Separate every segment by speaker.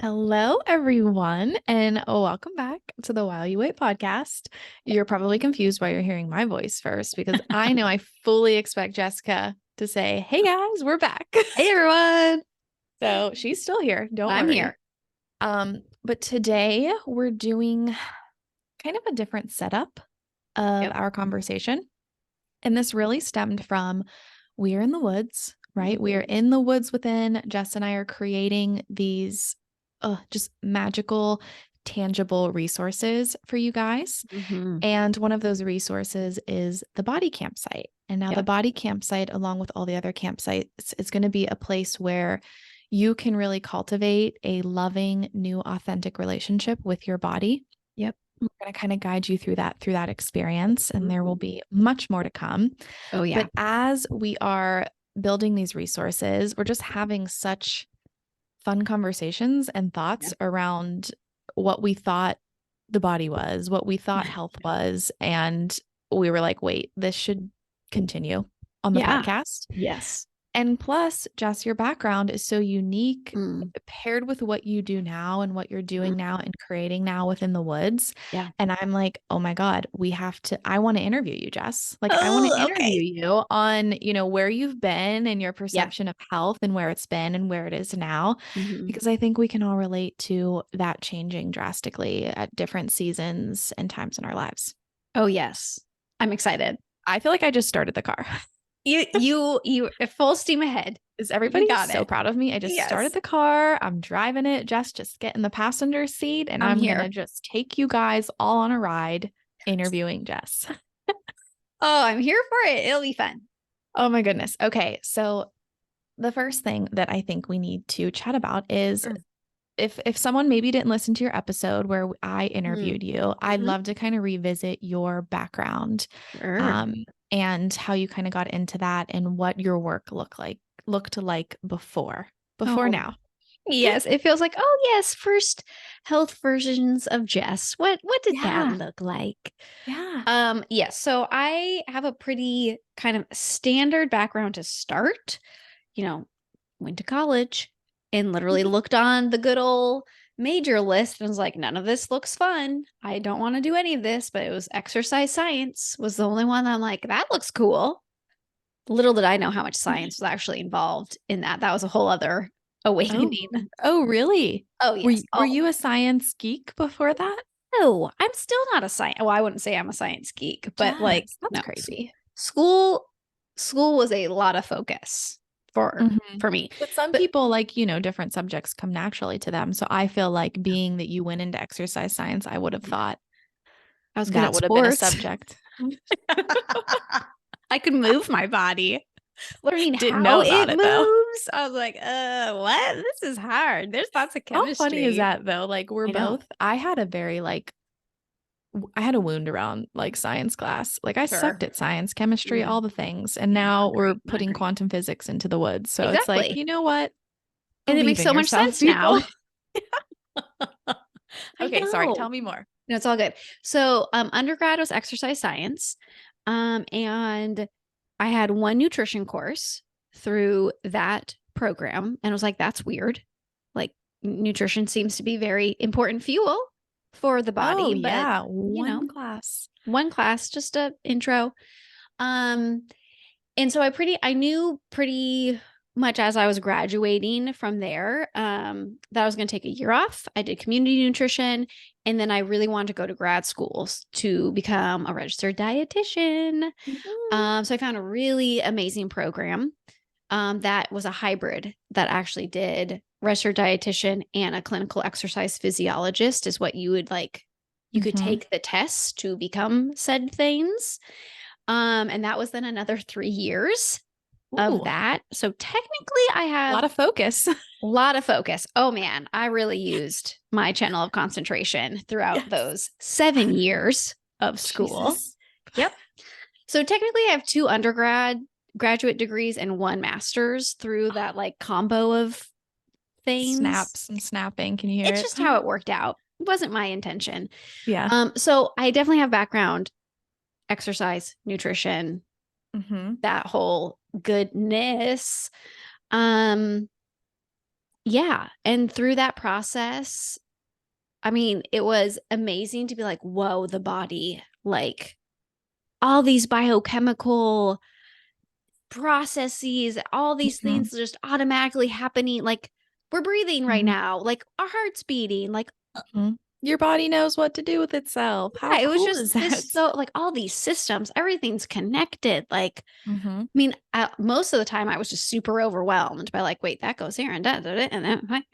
Speaker 1: Hello, everyone, and welcome back to the While You Wait podcast. You're probably confused why you're hearing my voice first because I know I fully expect Jessica to say, "Hey guys, we're back."
Speaker 2: Hey everyone.
Speaker 1: So she's still here. Don't
Speaker 2: I'm
Speaker 1: worry.
Speaker 2: here.
Speaker 1: But today we're doing kind of a different setup of
Speaker 2: Yep.
Speaker 1: our conversation. And this really stemmed from we are in the woods, right? We are in the woods within. Jess and I are creating these just magical, tangible resources for you guys.
Speaker 2: hmm
Speaker 1: And one of those resources is the body campsite. And now the
Speaker 2: Yep.
Speaker 1: body campsite, along with all the other campsites, is going to be a place where you can really cultivate a loving, new, authentic relationship with your body.
Speaker 2: Yep.
Speaker 1: We're going to kind of guide you through that experience, and there will
Speaker 2: Mhm.
Speaker 1: be much more to come.
Speaker 2: Oh yeah.
Speaker 1: But as we are building these resources, we're just having such fun conversations and
Speaker 2: Yeah.
Speaker 1: thoughts around what we thought the body was, what we thought health was. And we were like, wait, this should continue on the
Speaker 2: Yeah.
Speaker 1: podcast.
Speaker 2: Yes.
Speaker 1: And plus, Jess, your background is so unique
Speaker 2: Mm.
Speaker 1: paired with what you do now and what you're
Speaker 2: Mm.
Speaker 1: doing now and creating now within the woods.
Speaker 2: Yeah.
Speaker 1: And I'm like, oh my God, I want to interview you, Jess. Like, I want to
Speaker 2: Oh,
Speaker 1: interview
Speaker 2: okay.
Speaker 1: you on, where you've been and your
Speaker 2: Yeah.
Speaker 1: perception of health and where it's been and where it is now,
Speaker 2: hmm
Speaker 1: because I think we can all relate to that changing drastically at different seasons and times in our lives.
Speaker 2: Oh yes. I'm excited.
Speaker 1: I feel like I just started the car.
Speaker 2: You full steam ahead.
Speaker 1: Is
Speaker 2: You
Speaker 1: everybody
Speaker 2: got
Speaker 1: so
Speaker 2: it.
Speaker 1: proud of me? I just started
Speaker 2: Yes.
Speaker 1: the car. I'm driving it. Just get in the passenger seat, and
Speaker 2: I'm
Speaker 1: I'm gonna
Speaker 2: here.
Speaker 1: just take you guys all on a ride interviewing Jess.
Speaker 2: Oh, I'm here for it. It'll be fun.
Speaker 1: Oh my goodness. Okay, so the first thing that I think we need to chat about is
Speaker 2: Sure.
Speaker 1: if someone maybe didn't listen to your episode where I
Speaker 2: Mm.
Speaker 1: interviewed you, I'd
Speaker 2: hmm
Speaker 1: love to kind of revisit your background,
Speaker 2: Sure.
Speaker 1: um, and how you kind of got into that and what your work looked like before
Speaker 2: Oh,
Speaker 1: now.
Speaker 2: yes. It feels like, oh yes, first health versions of Jess. What did that
Speaker 1: Yeah.
Speaker 2: look like?
Speaker 1: Yeah.
Speaker 2: Yes. So I have a pretty kind of standard background to start. You know, went to college and literally
Speaker 1: Mhm.
Speaker 2: looked on the good old major list and was like, none of this looks fun. I don't want to do any of this, but it was exercise science was the only one that I'm like, that looks cool. Little did I know how much science was actually involved in that. That was a whole other
Speaker 1: Oh,
Speaker 2: awakening.
Speaker 1: oh, really?
Speaker 2: Oh,
Speaker 1: Were
Speaker 2: yes.
Speaker 1: were
Speaker 2: Oh,
Speaker 1: you a science geek before that?
Speaker 2: no, I'm still not a science. Well, I wouldn't say I'm a science geek, but like,
Speaker 1: Yes, that's
Speaker 2: no,
Speaker 1: crazy.
Speaker 2: school, school was a lot of focus for
Speaker 1: Mhm.
Speaker 2: for me.
Speaker 1: But some
Speaker 2: But
Speaker 1: people like, different subjects come naturally to them. So I feel like being that you went into exercise science, I would have thought
Speaker 2: I was good
Speaker 1: that
Speaker 2: at
Speaker 1: would have been a
Speaker 2: sports.
Speaker 1: subject.
Speaker 2: I could move my body. Learning
Speaker 1: Didn't
Speaker 2: how
Speaker 1: know
Speaker 2: it
Speaker 1: about it though.
Speaker 2: moves. I was like, what? This is hard. There's lots of
Speaker 1: How funny is
Speaker 2: chemistry.
Speaker 1: that though? Like
Speaker 2: I know.
Speaker 1: I had a very I had a wound around like science class. Like I sucked
Speaker 2: Sure.
Speaker 1: at science, chemistry,
Speaker 2: Mm,
Speaker 1: all the things. And
Speaker 2: not
Speaker 1: now we're
Speaker 2: great. Not
Speaker 1: putting
Speaker 2: great.
Speaker 1: quantum physics into the woods. So it's like,
Speaker 2: Exactly.
Speaker 1: you know what?
Speaker 2: And it
Speaker 1: Believe
Speaker 2: makes
Speaker 1: in
Speaker 2: so much
Speaker 1: yourself,
Speaker 2: sense now.
Speaker 1: people.
Speaker 2: I
Speaker 1: Okay, sorry.
Speaker 2: know.
Speaker 1: Tell me more.
Speaker 2: No, it's all good. So, undergrad was exercise science. And I had one nutrition course through that program and I was like, that's weird. Like, nutrition seems to be very important fuel for the
Speaker 1: Oh,
Speaker 2: body, but
Speaker 1: yeah.
Speaker 2: you know,
Speaker 1: One class.
Speaker 2: one class, just a intro. Um, and so I knew pretty much as I was graduating from there, that I was going to take a year off. I did community nutrition, and then I really wanted to go to grad schools to become a registered dietitian.
Speaker 1: Mhm.
Speaker 2: So I found a really amazing program that was a hybrid that actually did registered dietitian and a clinical exercise physiologist is what you would like. You could
Speaker 1: Mhm.
Speaker 2: take the tests to become said things. And that was then another 3 years of
Speaker 1: Ooh, a
Speaker 2: that. So technically, I have
Speaker 1: lot of focus.
Speaker 2: a lot of focus. Oh man, I really used my channel of concentration throughout
Speaker 1: Yes.
Speaker 2: those 7 years of school.
Speaker 1: Jesus.
Speaker 2: Yep. So technically, I have two graduate degrees and one master's through that like combo of things.
Speaker 1: Snaps and snapping. Can you hear
Speaker 2: It's
Speaker 1: it?
Speaker 2: just how it worked out. It wasn't my intention.
Speaker 1: Yeah.
Speaker 2: So I definitely have background exercise, nutrition,
Speaker 1: Hmm.
Speaker 2: that whole goodness. Um, Yeah. And through that process, I mean, it was amazing to be like, whoa, the body, like all these biochemical processes, all these
Speaker 1: Mhm.
Speaker 2: things just automatically happening. Like we're breathing right
Speaker 1: Mhm.
Speaker 2: now, like our heart's beating. Like,
Speaker 1: Mhm. Your body knows what to do with itself. How
Speaker 2: yeah, it was
Speaker 1: cool
Speaker 2: just
Speaker 1: is
Speaker 2: this
Speaker 1: that?
Speaker 2: so like all these systems, everything's connected. Like,
Speaker 1: Mhm.
Speaker 2: I mean, most of the time I was just super overwhelmed by like, wait, that goes here and da, da, da, and then,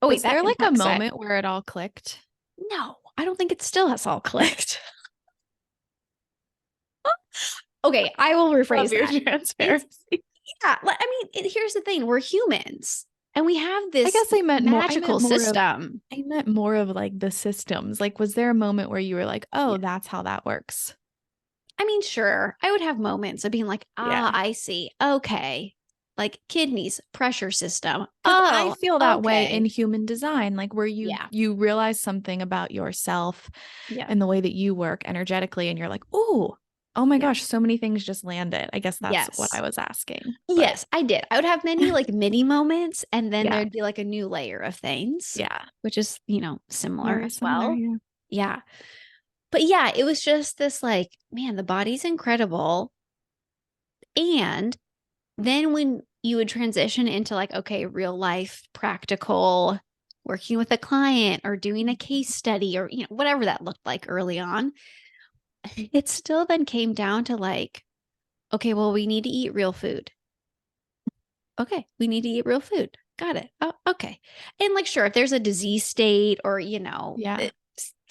Speaker 2: oh, wait,
Speaker 1: Was
Speaker 2: that
Speaker 1: there like a
Speaker 2: impacts that.
Speaker 1: moment where it all clicked?
Speaker 2: No, I don't think it still has all clicked. Okay, I will rephrase
Speaker 1: Love your
Speaker 2: that. It's,
Speaker 1: transparency.
Speaker 2: yeah, I mean, here's the thing, we're humans and we have
Speaker 1: I
Speaker 2: this
Speaker 1: guess I meant
Speaker 2: magical
Speaker 1: more of
Speaker 2: system.
Speaker 1: like the systems. Like, was there a moment where you were like,
Speaker 2: Yeah.
Speaker 1: oh, that's how that works?
Speaker 2: I mean, sure, I would have moments of being like, ah,
Speaker 1: Yeah.
Speaker 2: I see. Okay. Like kidneys, pressure system.
Speaker 1: Because I
Speaker 2: Oh,
Speaker 1: feel that way in
Speaker 2: okay.
Speaker 1: human design, like where
Speaker 2: Yeah.
Speaker 1: you realize something about yourself
Speaker 2: Yeah.
Speaker 1: and the way that you work energetically, and you're like, oh my
Speaker 2: Yeah.
Speaker 1: gosh, so many things just landed. I guess that's what I
Speaker 2: Yes.
Speaker 1: was asking. But
Speaker 2: Yes, I did. I would have many like mini moments, and then
Speaker 1: yeah,
Speaker 2: there'd be like a new layer of things,
Speaker 1: yeah,
Speaker 2: which is, similar
Speaker 1: very
Speaker 2: as
Speaker 1: similar.
Speaker 2: well.
Speaker 1: Yeah.
Speaker 2: Yeah. But yeah, it was just this like, man, the body's incredible. And then when you would transition into like, okay, real life, practical, working with a client or doing a case study or, whatever that looked like early on, it still then came down to like, okay, well, we need to eat real food. Okay, we need to eat real food. Got it. Oh, okay. And like, sure, if there's a disease state or,
Speaker 1: Yeah.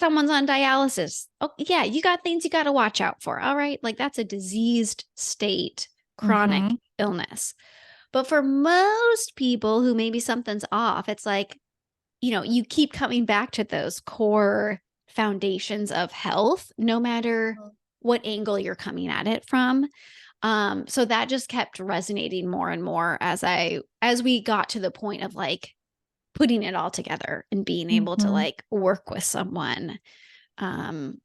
Speaker 2: someone's on dialysis, oh, yeah, you got things you got to watch out for. All right. Like, that's a diseased state, chronic
Speaker 1: Mm-hmm.
Speaker 2: illness. But for most people who maybe something's off, it's like, you keep coming back to those core foundations of health, no matter what angle you're coming at it from. So that just kept resonating more and more as we got to the point of like putting it all together and being able to
Speaker 1: Mm-hmm.
Speaker 2: like work with someone. Um,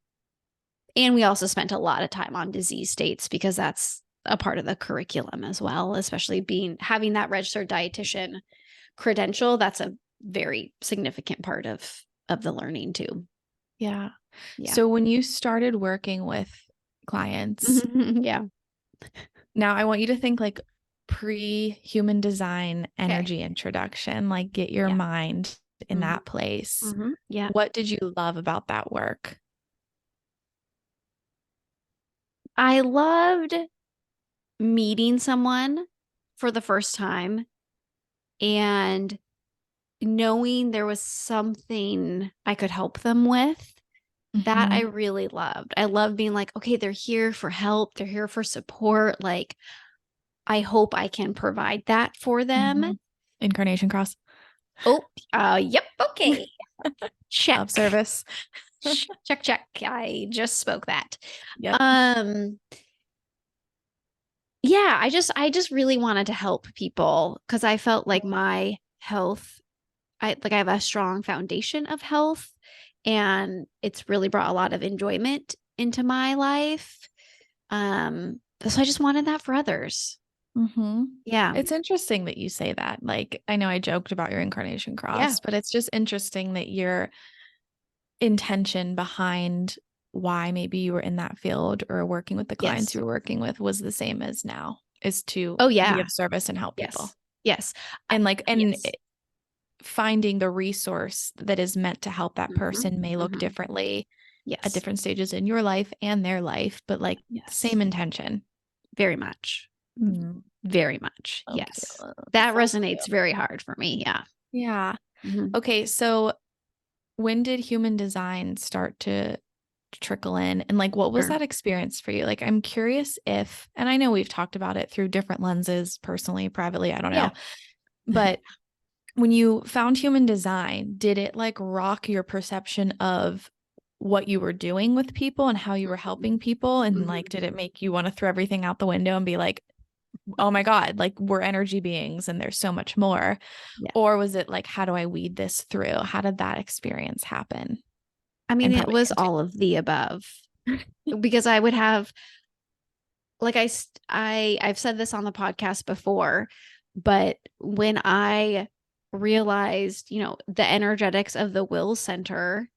Speaker 2: and we also spent a lot of time on disease states because that's a part of the curriculum as well, especially having that registered dietitian credential. That's a very significant part of the learning too.
Speaker 1: Yeah.
Speaker 2: Yeah.
Speaker 1: So when you started working with clients,
Speaker 2: Yeah.
Speaker 1: now I want you to think like pre-human design
Speaker 2: Okay.
Speaker 1: energy introduction, like get your
Speaker 2: Yeah.
Speaker 1: mind in
Speaker 2: Mm-hmm.
Speaker 1: that place.
Speaker 2: Mm-hmm. Yeah.
Speaker 1: What did you love about that work?
Speaker 2: I loved meeting someone for the first time and knowing there was something I could help them with. That I
Speaker 1: Mm-hmm.
Speaker 2: really loved. I love being like, okay, they're here for help, they're here for support. Like, I hope I can provide that for them.
Speaker 1: Mm-hmm. Incarnation cross
Speaker 2: Oh, yep, okay.
Speaker 1: of
Speaker 2: Check.
Speaker 1: service.
Speaker 2: Check, check. I just spoke that.
Speaker 1: Yep.
Speaker 2: Um, yeah, I just really wanted to help people because I felt like my health, I have a strong foundation of health and it's really brought a lot of enjoyment into my life. So I just wanted that for others.
Speaker 1: Mm-hmm.
Speaker 2: Yeah.
Speaker 1: It's interesting that you say that. Like, I know I joked about your incarnation
Speaker 2: Yeah.
Speaker 1: cross, but it's just interesting that your intention behind why maybe you were in that field or working with the clients
Speaker 2: Yes.
Speaker 1: you were working with was the same as now, is to
Speaker 2: Oh
Speaker 1: be
Speaker 2: yeah.
Speaker 1: of service and help people.
Speaker 2: Yes. Yes.
Speaker 1: And like,
Speaker 2: Yes.
Speaker 1: finding the resource that is meant to help that
Speaker 2: Hmm.
Speaker 1: person may look
Speaker 2: Hmm.
Speaker 1: differently at
Speaker 2: Yes.
Speaker 1: different stages in your life and their life, but like
Speaker 2: Yes.
Speaker 1: same intention.
Speaker 2: Very much. Very much.
Speaker 1: So
Speaker 2: Yes.
Speaker 1: cute.
Speaker 2: That
Speaker 1: So
Speaker 2: resonates
Speaker 1: cute.
Speaker 2: very hard for me. Yeah.
Speaker 1: Yeah.
Speaker 2: Hmm.
Speaker 1: Okay. So when did human design start to trickle in? And like, what was
Speaker 2: Sure.
Speaker 1: that experience for you? Like, I'm curious if, and I know we've talked about it through different lenses, personally, privately, I don't
Speaker 2: Yeah.
Speaker 1: know. But when you found human design, did it like rock your perception of what you were doing with people and how you were helping people? And
Speaker 2: Hmm.
Speaker 1: like, did it make you want to throw everything out the window and be like, oh my God, like we're energy beings and there's so much more?
Speaker 2: Yeah.
Speaker 1: Or was it like, how do I weed this through? How did that experience happen?
Speaker 2: I mean,
Speaker 1: And
Speaker 2: it
Speaker 1: probably
Speaker 2: was
Speaker 1: continue.
Speaker 2: all of the above because I would have like I've said this on the podcast before, but when I realized, the energetics of the will center,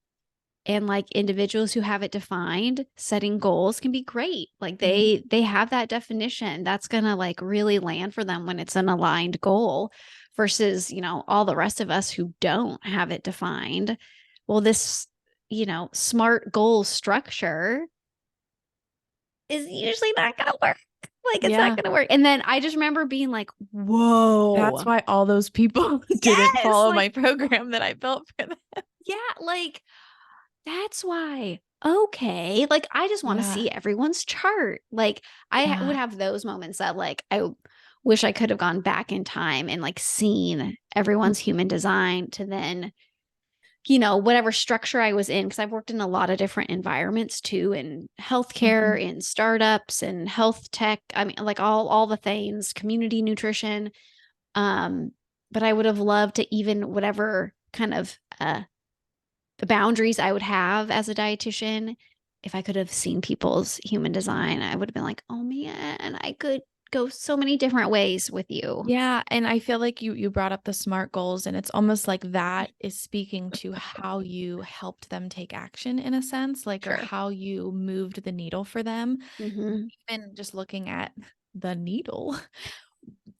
Speaker 2: and like individuals who have it defined, setting goals can be great. Like
Speaker 1: Mhm.
Speaker 2: they have that definition that's going to like really land for them when it's an aligned goal versus, all the rest of us who don't have it defined. Well, this, smart goal structure is usually not going to work. Like it's not
Speaker 1: Yeah.
Speaker 2: going to work. And then I just remember being like,
Speaker 1: That's
Speaker 2: whoa.
Speaker 1: why all those people didn't
Speaker 2: Yes.
Speaker 1: follow my
Speaker 2: Like,
Speaker 1: program that I built for them.
Speaker 2: yeah, like that's why. Okay. Like I just want to
Speaker 1: Yeah.
Speaker 2: see everyone's chart. Like would
Speaker 1: Yeah.
Speaker 2: have those moments that like I wish I could have gone back in time and like seen everyone's human design to then, whatever structure I was in, because I've worked in a lot of different environments too, in healthcare,
Speaker 1: Mhm.
Speaker 2: in startups, and health tech. I mean, like all the things, community nutrition. Um, but I would have loved to even whatever kind of the boundaries I would have as a dietitian, if I could have seen people's human design, I would have been like, oh man, I could go so many different ways with you.
Speaker 1: Yeah, and I feel like you brought up the SMART goals, and it's almost like that is speaking to how you helped them take action in a sense, like, or
Speaker 2: Sure.
Speaker 1: how you moved the needle for them.
Speaker 2: Mm-hmm.
Speaker 1: Even just looking at the needle,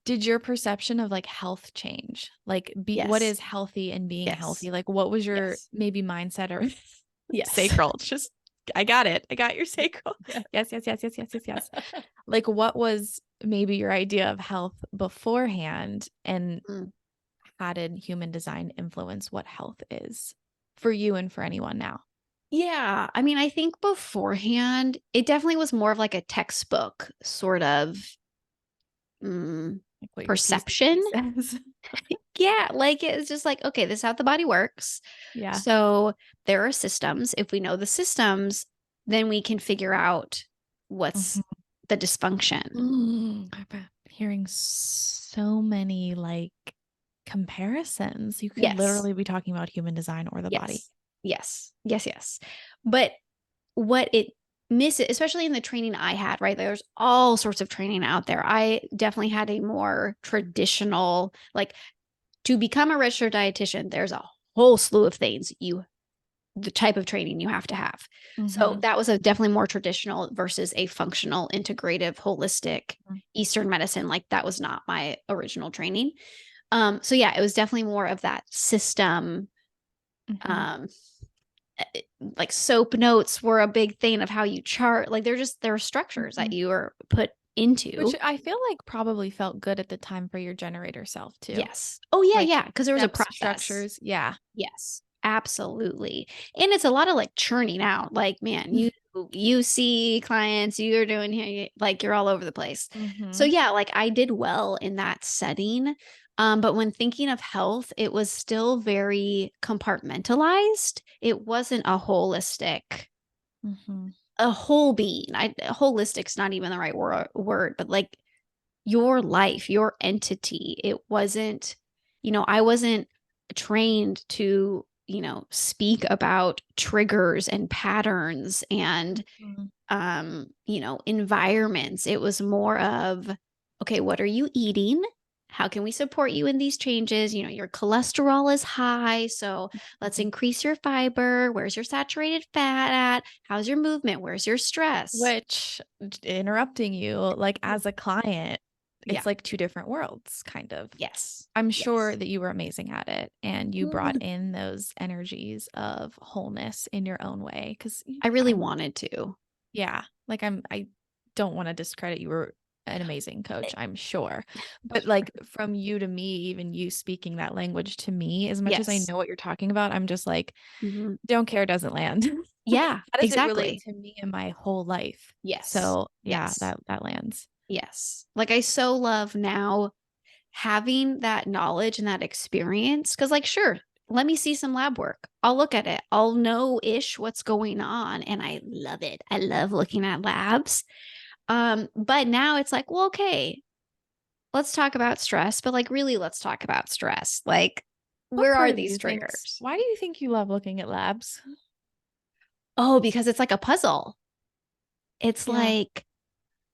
Speaker 1: did your perception of like health change? Like, what
Speaker 2: Yes.
Speaker 1: is healthy and being
Speaker 2: Yes.
Speaker 1: healthy? Like, what was your
Speaker 2: Yes.
Speaker 1: maybe mindset or
Speaker 2: Yes.
Speaker 1: sacral? Just, I got it. I got your sacral.
Speaker 2: Yeah.
Speaker 1: Yes, yes, yes, yes, yes, yes, yes. Like, what was maybe your idea of health beforehand, and
Speaker 2: Mm.
Speaker 1: how did human design influence what health is for you and for anyone now?
Speaker 2: Yeah. I mean, I think beforehand, it definitely was more of like a textbook sort of mm,
Speaker 1: Like what your
Speaker 2: perception.
Speaker 1: PCP says.
Speaker 2: Yeah, like it's just like, okay, this is how the body works.
Speaker 1: Yeah.
Speaker 2: So there are systems. If we know the systems, then we can figure out what's
Speaker 1: Mhm.
Speaker 2: the dysfunction.
Speaker 1: I've been hearing so many like comparisons. You could
Speaker 2: Yes.
Speaker 1: literally be talking about human design or the body.
Speaker 2: Yes. Yes. Yes. Yes. But what it misses, especially in the training I had, right? There's all sorts of training out there. I definitely had a more traditional, like to become a registered dietitian, there's a whole slew of things the type of training you have to have. So
Speaker 1: Mm-hmm.
Speaker 2: that was a definitely more traditional versus a functional, integrative, holistic Eastern medicine. Like that was not my original training. So yeah, it was definitely more of that system.
Speaker 1: Mm-hmm.
Speaker 2: Um, like soap notes were a big thing of how you chart. Like there are structures
Speaker 1: Mm-hmm.
Speaker 2: that you are put
Speaker 1: Which
Speaker 2: into.
Speaker 1: I feel like probably felt good at the time for your generator self too.
Speaker 2: Yes. Oh yeah,
Speaker 1: Like
Speaker 2: yeah. Because there was a
Speaker 1: steps,
Speaker 2: process.
Speaker 1: structures. Yeah.
Speaker 2: Yes, absolutely. And it's a lot of like churning out. Like, man, you see clients, you're doing here, like you're all over the place. So
Speaker 1: Mm-hmm.
Speaker 2: yeah, like I did well in that setting. But when thinking of health, it was still very compartmentalized. It wasn't a holistic,
Speaker 1: Mm-hmm.
Speaker 2: a whole being. Holistic's not even the right word, but like your life, your entity. It wasn't, I wasn't trained to, speak about triggers and patterns and
Speaker 1: Mm-hmm.
Speaker 2: environments. It was more of, okay, what are you eating? How can we support you in these changes? Your cholesterol is high, so let's increase your fiber. Where's your saturated fat at? How's your movement? Where's your stress?
Speaker 1: Which, interrupting you, like as a client,
Speaker 2: Yeah.
Speaker 1: it's like two different worlds, kind of.
Speaker 2: Yes.
Speaker 1: I'm sure
Speaker 2: Yes.
Speaker 1: that you were amazing at it and you brought
Speaker 2: Mm,
Speaker 1: in those energies of wholeness in your own way. Cause
Speaker 2: I really
Speaker 1: I'm,
Speaker 2: wanted to.
Speaker 1: yeah, like I don't want to discredit you were an amazing coach, I'm sure. But like from you to me, even you speaking that language to me, as much as I
Speaker 2: Yes.
Speaker 1: know what you're talking about, I'm just like,
Speaker 2: Mhm.
Speaker 1: don't care doesn't land.
Speaker 2: Yeah,
Speaker 1: How does it relate
Speaker 2: exactly.
Speaker 1: to me in my whole life?
Speaker 2: Yes.
Speaker 1: So yeah,
Speaker 2: Yes.
Speaker 1: that lands.
Speaker 2: Yes. Like I so love now having that knowledge and that experience cuz like sure, let me see some lab work. I'll look at it. I'll know ish what's going on and I love it. I love looking at labs. But now it's like, well, okay, let's talk about stress, but like really let's talk about stress. Like
Speaker 1: What
Speaker 2: where
Speaker 1: part
Speaker 2: are
Speaker 1: of
Speaker 2: these
Speaker 1: you thinks,
Speaker 2: triggers?
Speaker 1: why do you think you love looking at labs?
Speaker 2: Oh, because it's like a puzzle. It's
Speaker 1: Yeah.
Speaker 2: like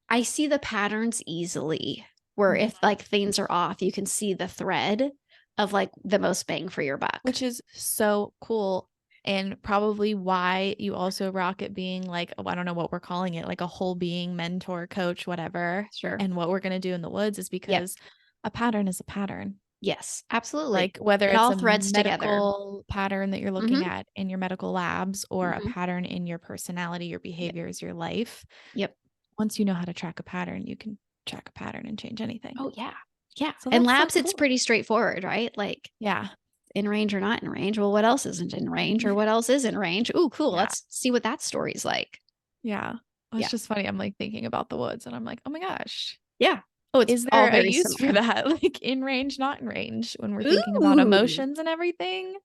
Speaker 2: I see the patterns easily, where if
Speaker 1: Mhm.
Speaker 2: like things are off, you can see the thread. of like the most bang for your buck.
Speaker 1: Which is so cool. And probably why you also rock it being like, oh, I don't know what we're calling it, like a whole being mentor, coach, whatever.
Speaker 2: Sure.
Speaker 1: And what we're going to do in the woods is
Speaker 2: Yep.
Speaker 1: because a pattern is a pattern.
Speaker 2: Yes, absolutely.
Speaker 1: Like whether
Speaker 2: It
Speaker 1: it's
Speaker 2: all
Speaker 1: a
Speaker 2: threads together.
Speaker 1: medical pattern that you're looking
Speaker 2: Mm-hmm.
Speaker 1: at in your medical labs or a
Speaker 2: Mm-hmm.
Speaker 1: pattern in your personality, your
Speaker 2: Yep.
Speaker 1: behaviors, your life,
Speaker 2: Yep.
Speaker 1: once you know how to track a pattern, you can track a pattern and change anything.
Speaker 2: Oh yeah. Yeah.
Speaker 1: So
Speaker 2: And
Speaker 1: that's so
Speaker 2: labs, it's
Speaker 1: cool.
Speaker 2: pretty straightforward, right? Like
Speaker 1: Yeah.
Speaker 2: in range or not in range. Well, what else isn't in range or what else is in range? Ooh, cool.
Speaker 1: Yeah.
Speaker 2: Let's see what that story's like.
Speaker 1: Yeah. Well, it's
Speaker 2: Yeah.
Speaker 1: just funny. I'm like thinking about the woods and I'm like, oh my gosh,
Speaker 2: Yeah. Oh, it's
Speaker 1: is
Speaker 2: all
Speaker 1: there a
Speaker 2: very
Speaker 1: use for
Speaker 2: similar.
Speaker 1: that? Like in range, not in range when we're thinking about
Speaker 2: Ooh.
Speaker 1: emotions and everything?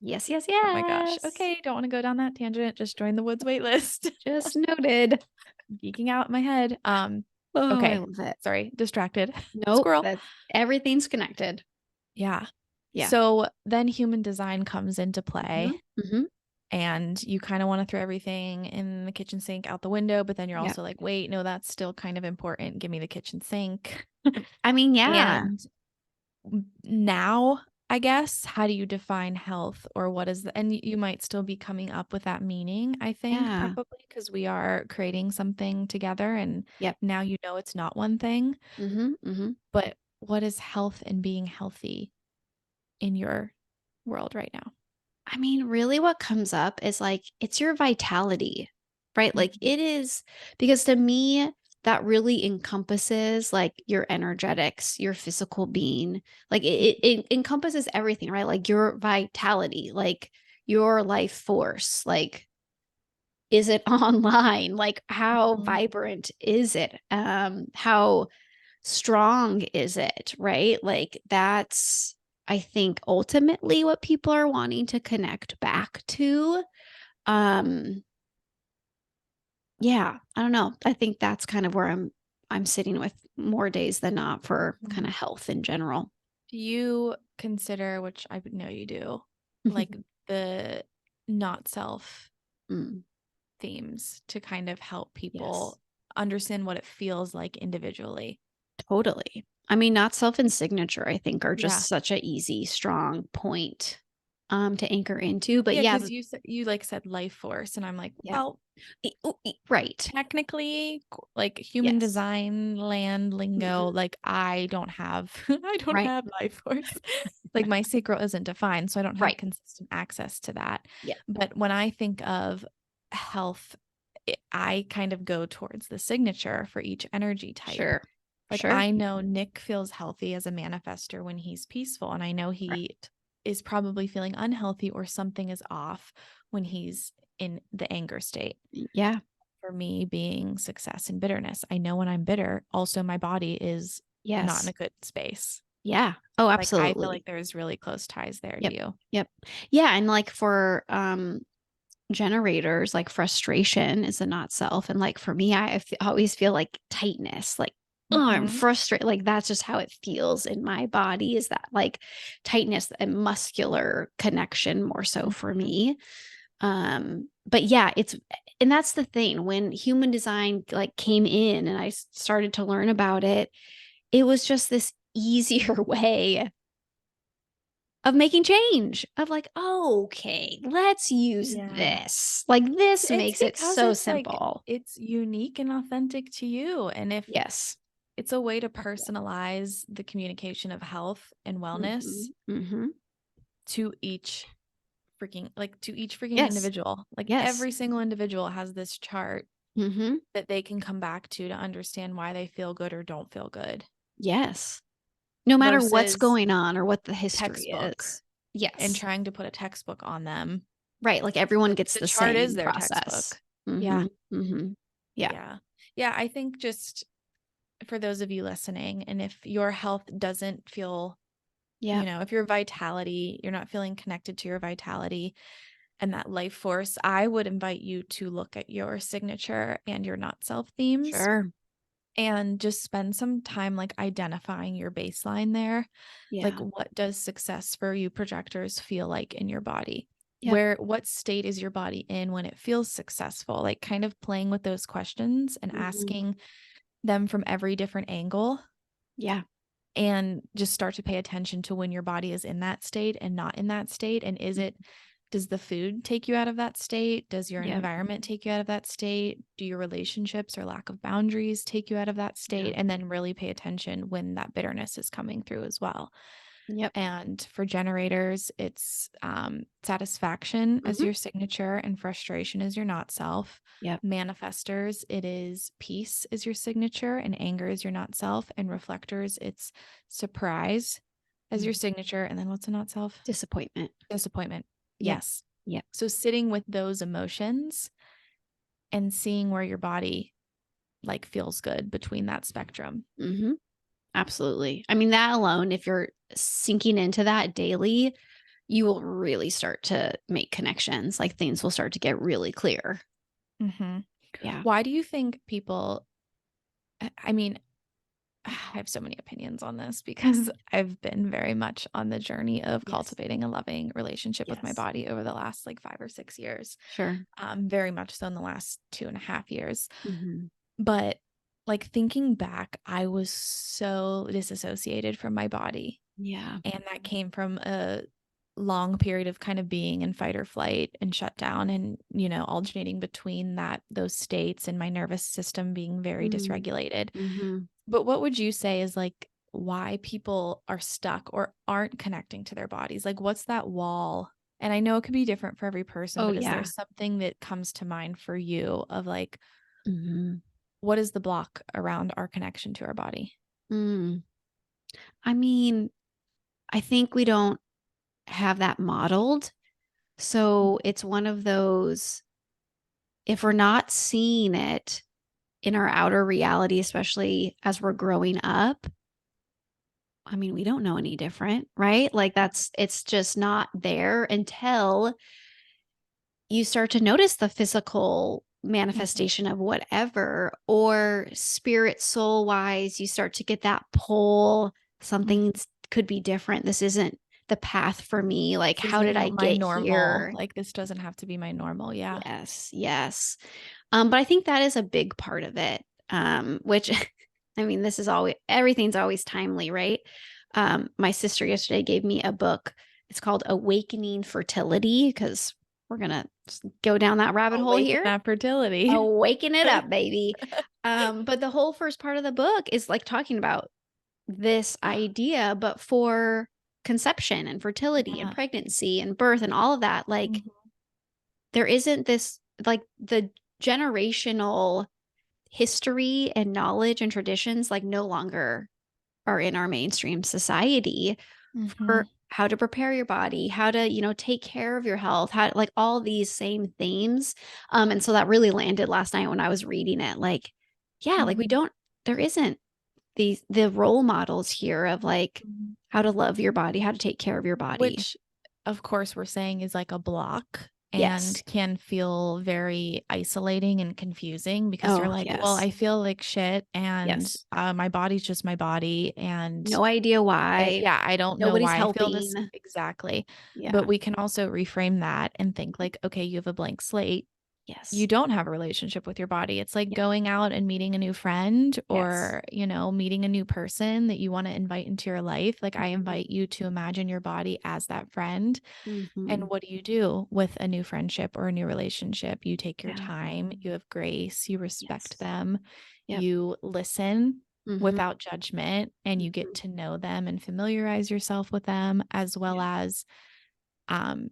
Speaker 2: Yes, yes,
Speaker 1: Oh my gosh.
Speaker 2: yes.
Speaker 1: Okay. Don't want to go down that tangent. Just join the woods wait list.
Speaker 2: Just noted.
Speaker 1: Geeking out in my head.
Speaker 2: Oh, I
Speaker 1: Okay.
Speaker 2: love it.
Speaker 1: Sorry. Distracted.
Speaker 2: Nope.
Speaker 1: Squirrel.
Speaker 2: That everything's connected.
Speaker 1: Yeah.
Speaker 2: Yeah.
Speaker 1: So then human design comes into
Speaker 2: Hmm.
Speaker 1: play
Speaker 2: Hmm.
Speaker 1: and you kind of want to throw everything in the kitchen sink out the window, but then you're
Speaker 2: Yeah.
Speaker 1: also like, wait, no, that's still kind of important. Give me the kitchen sink.
Speaker 2: I mean, yeah.
Speaker 1: And now, I guess, how do you define health or what is the, and you might still be coming up with that meaning, I think,
Speaker 2: Yeah.
Speaker 1: probably because we are creating something together and
Speaker 2: Yep.
Speaker 1: now you know it's not one thing,
Speaker 2: Hmm. Hmm.
Speaker 1: but what is health and being healthy in your world right now?
Speaker 2: I mean, really what comes up is like it's your vitality, right? Like
Speaker 1: Mhm.
Speaker 2: it is because to me, that really encompasses like your energetics, your physical being. Like it encompasses everything, right? Like your vitality, like your life force. Like, is it online? Like how
Speaker 1: Mhm.
Speaker 2: vibrant is it? How strong is it, right? Like that's I think ultimately what people are wanting to connect back to. Um yeah, I don't know. I think that's kind of where I'm sitting with more days than not for kind
Speaker 1: Mhm.
Speaker 2: of health in general.
Speaker 1: Do you consider, which I know you do, like the not self
Speaker 2: Mm,
Speaker 1: themes to kind of help
Speaker 2: yes.
Speaker 1: people understand what it feels like individually?
Speaker 2: Totally. I mean, not self and signature, I think, are
Speaker 1: Yeah.
Speaker 2: just such a easy, strong point to anchor into. But
Speaker 1: Yeah,
Speaker 2: yeah,
Speaker 1: because you like said life force, and I'm like,
Speaker 2: yeah.
Speaker 1: well,
Speaker 2: Right.
Speaker 1: technically, like human
Speaker 2: Yes.
Speaker 1: design land lingo,
Speaker 2: Hmm.
Speaker 1: like I don't have I don't
Speaker 2: Right.
Speaker 1: have life force. Like my sacral isn't defined, so I don't have
Speaker 2: Right.
Speaker 1: consistent access to that.
Speaker 2: Yeah.
Speaker 1: But when I think of health, I kind of go towards the signature for each energy type.
Speaker 2: Sure.
Speaker 1: Like
Speaker 2: Sure.
Speaker 1: I know Nick feels healthy as a manifester when he's peaceful, and I know
Speaker 2: Right.
Speaker 1: he is probably feeling unhealthy or something is off when he's in the anger state.
Speaker 2: Yeah.
Speaker 1: For me, being success and bitterness, I know when I'm bitter, also my body is not in
Speaker 2: Yes.
Speaker 1: a good space.
Speaker 2: Yeah. Oh,
Speaker 1: Like I feel
Speaker 2: absolutely.
Speaker 1: like there's really close ties there. Do
Speaker 2: Yep.
Speaker 1: you?
Speaker 2: Yep. Yeah, and like for generators, like frustration is a not self, and like for me, always feel like tightness, like oh, I'm
Speaker 1: Mm-hmm.
Speaker 2: frustrated. Like that's just how it feels in my body. Is that like tightness and muscular connection more so for
Speaker 1: Mm-hmm.
Speaker 2: me? But yeah, it's and that's the thing when human design like came in and I started to learn about it, it was just this easier way of making change, of like, "Oh, okay, let's use
Speaker 1: Yeah.
Speaker 2: this." Like, this
Speaker 1: It's
Speaker 2: makes it
Speaker 1: because
Speaker 2: so
Speaker 1: it's like
Speaker 2: simple.
Speaker 1: it's unique and authentic to you. And if
Speaker 2: Yes.
Speaker 1: it's a way to
Speaker 2: Yeah.
Speaker 1: personalize the communication of health and wellness
Speaker 2: Mhm, mhm.
Speaker 1: to each to each freaking
Speaker 2: Yes.
Speaker 1: individual. Like
Speaker 2: Yes.
Speaker 1: every single individual has this chart
Speaker 2: Mhm.
Speaker 1: that they can come back to understand why they feel good or don't feel good
Speaker 2: Yes. No matter what's
Speaker 1: versus
Speaker 2: going on or what the history
Speaker 1: textbook
Speaker 2: is.
Speaker 1: and
Speaker 2: Yes.
Speaker 1: trying to put a textbook on them.
Speaker 2: Right, like, everyone gets
Speaker 1: The
Speaker 2: the
Speaker 1: chart is
Speaker 2: same
Speaker 1: their
Speaker 2: process.
Speaker 1: textbook. Yeah.
Speaker 2: Mhm, mhm. Yeah.
Speaker 1: Yeah. Yeah. I think just for those of you listening, and if your health doesn't feel,
Speaker 2: Yep.
Speaker 1: if your vitality, you're not feeling connected to your vitality and that life force, I would invite you to look at your signature and your not self themes
Speaker 2: Sure.
Speaker 1: and just spend some time like identifying your baseline there. Like,
Speaker 2: Yeah.
Speaker 1: what does success for you projectors feel like in your body?
Speaker 2: Yep.
Speaker 1: What state is your body in when it feels successful? Like, kind of playing with those questions and
Speaker 2: Mhm.
Speaker 1: asking them from every different angle
Speaker 2: Yeah.
Speaker 1: and just start to pay attention to when your body is in that state and not in that state. And does the food take you out of that state? Does your
Speaker 2: Yep.
Speaker 1: environment take you out of that state? Do your relationships or lack of boundaries take you out of that
Speaker 2: Yeah.
Speaker 1: state? And then really pay attention when that bitterness is coming through as well.
Speaker 2: Yep.
Speaker 1: And for generators, it's satisfaction as
Speaker 2: Mhm.
Speaker 1: your signature and frustration as your not self.
Speaker 2: Yep.
Speaker 1: Manifestors, it is peace is your signature and anger is your not self. And reflectors, it's surprise as your
Speaker 2: Mhm.
Speaker 1: signature. And then what's a not self?
Speaker 2: Disappointment.
Speaker 1: Disappointment.
Speaker 2: Yep.
Speaker 1: Yes.
Speaker 2: Yep.
Speaker 1: So sitting with those emotions and seeing where your body like feels good between that spectrum.
Speaker 2: Mhm. Absolutely. I mean, that alone, if you're sinking into that daily, you will really start to make connections. Like things will start to get really clear.
Speaker 1: Mm-hmm.
Speaker 2: Yeah.
Speaker 1: Why do you think people, I mean, I have so many opinions on this because I've been very much on the journey of
Speaker 2: Yes.
Speaker 1: cultivating a loving relationship with my
Speaker 2: Yes.
Speaker 1: body over the last like 5 or 6 years.
Speaker 2: Sure.
Speaker 1: Very much so in the last 2.5 years.
Speaker 2: Mhm.
Speaker 1: But like thinking back, I was so disassociated from my body.
Speaker 2: Yeah.
Speaker 1: And that came from a long period of kind of being in fight or flight and shut down and, alternating between those states and my nervous system being very
Speaker 2: Mm.
Speaker 1: dysregulated.
Speaker 2: Mhm.
Speaker 1: But what would you say is like why people are stuck or aren't connecting to their bodies? Like, what's that wall? And I know it could be different for every person,
Speaker 2: Oh,
Speaker 1: but is there
Speaker 2: yeah.
Speaker 1: something that comes to mind for you of like,
Speaker 2: Mhm.
Speaker 1: what is the block around our connection to our body?
Speaker 2: Mm. I mean, I think we don't have that modeled. So it's one of those, if we're not seeing it in our outer reality, especially as we're growing up, I mean, we don't know any different, right? Like it's just not there until you start to notice the physical
Speaker 1: Mhm.
Speaker 2: manifestation of whatever, or spirit, soul wise, you start to get that pull.
Speaker 1: Mhm.
Speaker 2: Something could be different. This isn't the path for me. Like,
Speaker 1: This
Speaker 2: how did I
Speaker 1: isn't my
Speaker 2: get
Speaker 1: normal.
Speaker 2: here?
Speaker 1: Like, this doesn't have to be my normal. Yeah.
Speaker 2: Yes, yes. But I think that is a big part of it. Which I mean, this is always everything's always timely, right? My sister yesterday gave me a book. It's called Awakening Fertility because we're gonna just go down that rabbit hole
Speaker 1: Awaken
Speaker 2: here.
Speaker 1: that fertility.
Speaker 2: Awaken it up, baby. But the whole first part of the book is like talking about this idea, but for conception and fertility and
Speaker 1: Yeah.
Speaker 2: pregnancy and birth and all of that. Like
Speaker 1: Mhm.
Speaker 2: there isn't this like the generational history and knowledge and traditions like no longer are in our mainstream society for
Speaker 1: Mhm.
Speaker 2: how to prepare your body, how to, take care of your health, how like all these same themes. And so that really landed last night when I was reading it. Like, yeah, like we
Speaker 1: Mhm.
Speaker 2: don't there isn't the role models here of like
Speaker 1: Mhm.
Speaker 2: how to love your body, how to take care of your body.
Speaker 1: Which, of course, we're saying is like a block
Speaker 2: Yes.
Speaker 1: and can feel very isolating and confusing because you're
Speaker 2: Oh,
Speaker 1: like, well,
Speaker 2: yes.
Speaker 1: I feel like shit and
Speaker 2: Yes.
Speaker 1: my body's just my body. And
Speaker 2: No idea why.
Speaker 1: yeah, I don't know
Speaker 2: Nobody's
Speaker 1: why I feel
Speaker 2: helping.
Speaker 1: this exactly. But
Speaker 2: Yeah.
Speaker 1: we can also reframe that and think like, okay, you have a blank slate. You
Speaker 2: Yes.
Speaker 1: don't have a relationship with your body. It's like
Speaker 2: Yep.
Speaker 1: going out and meeting a new friend
Speaker 2: Yes.
Speaker 1: or, meeting a new person that you want to invite into your life. Like I
Speaker 2: Mhm.
Speaker 1: invite you to imagine your body as that friend. And
Speaker 2: Mhm.
Speaker 1: what do you do with a new friendship or a new relationship? You take your
Speaker 2: Yeah.
Speaker 1: time, you have grace, you respect
Speaker 2: Yes.
Speaker 1: them,
Speaker 2: Yep.
Speaker 1: you listen
Speaker 2: Mhm.
Speaker 1: without judgment, and you get
Speaker 2: Mhm.
Speaker 1: to know them and familiarize yourself with them, as well
Speaker 2: Yeah.
Speaker 1: as um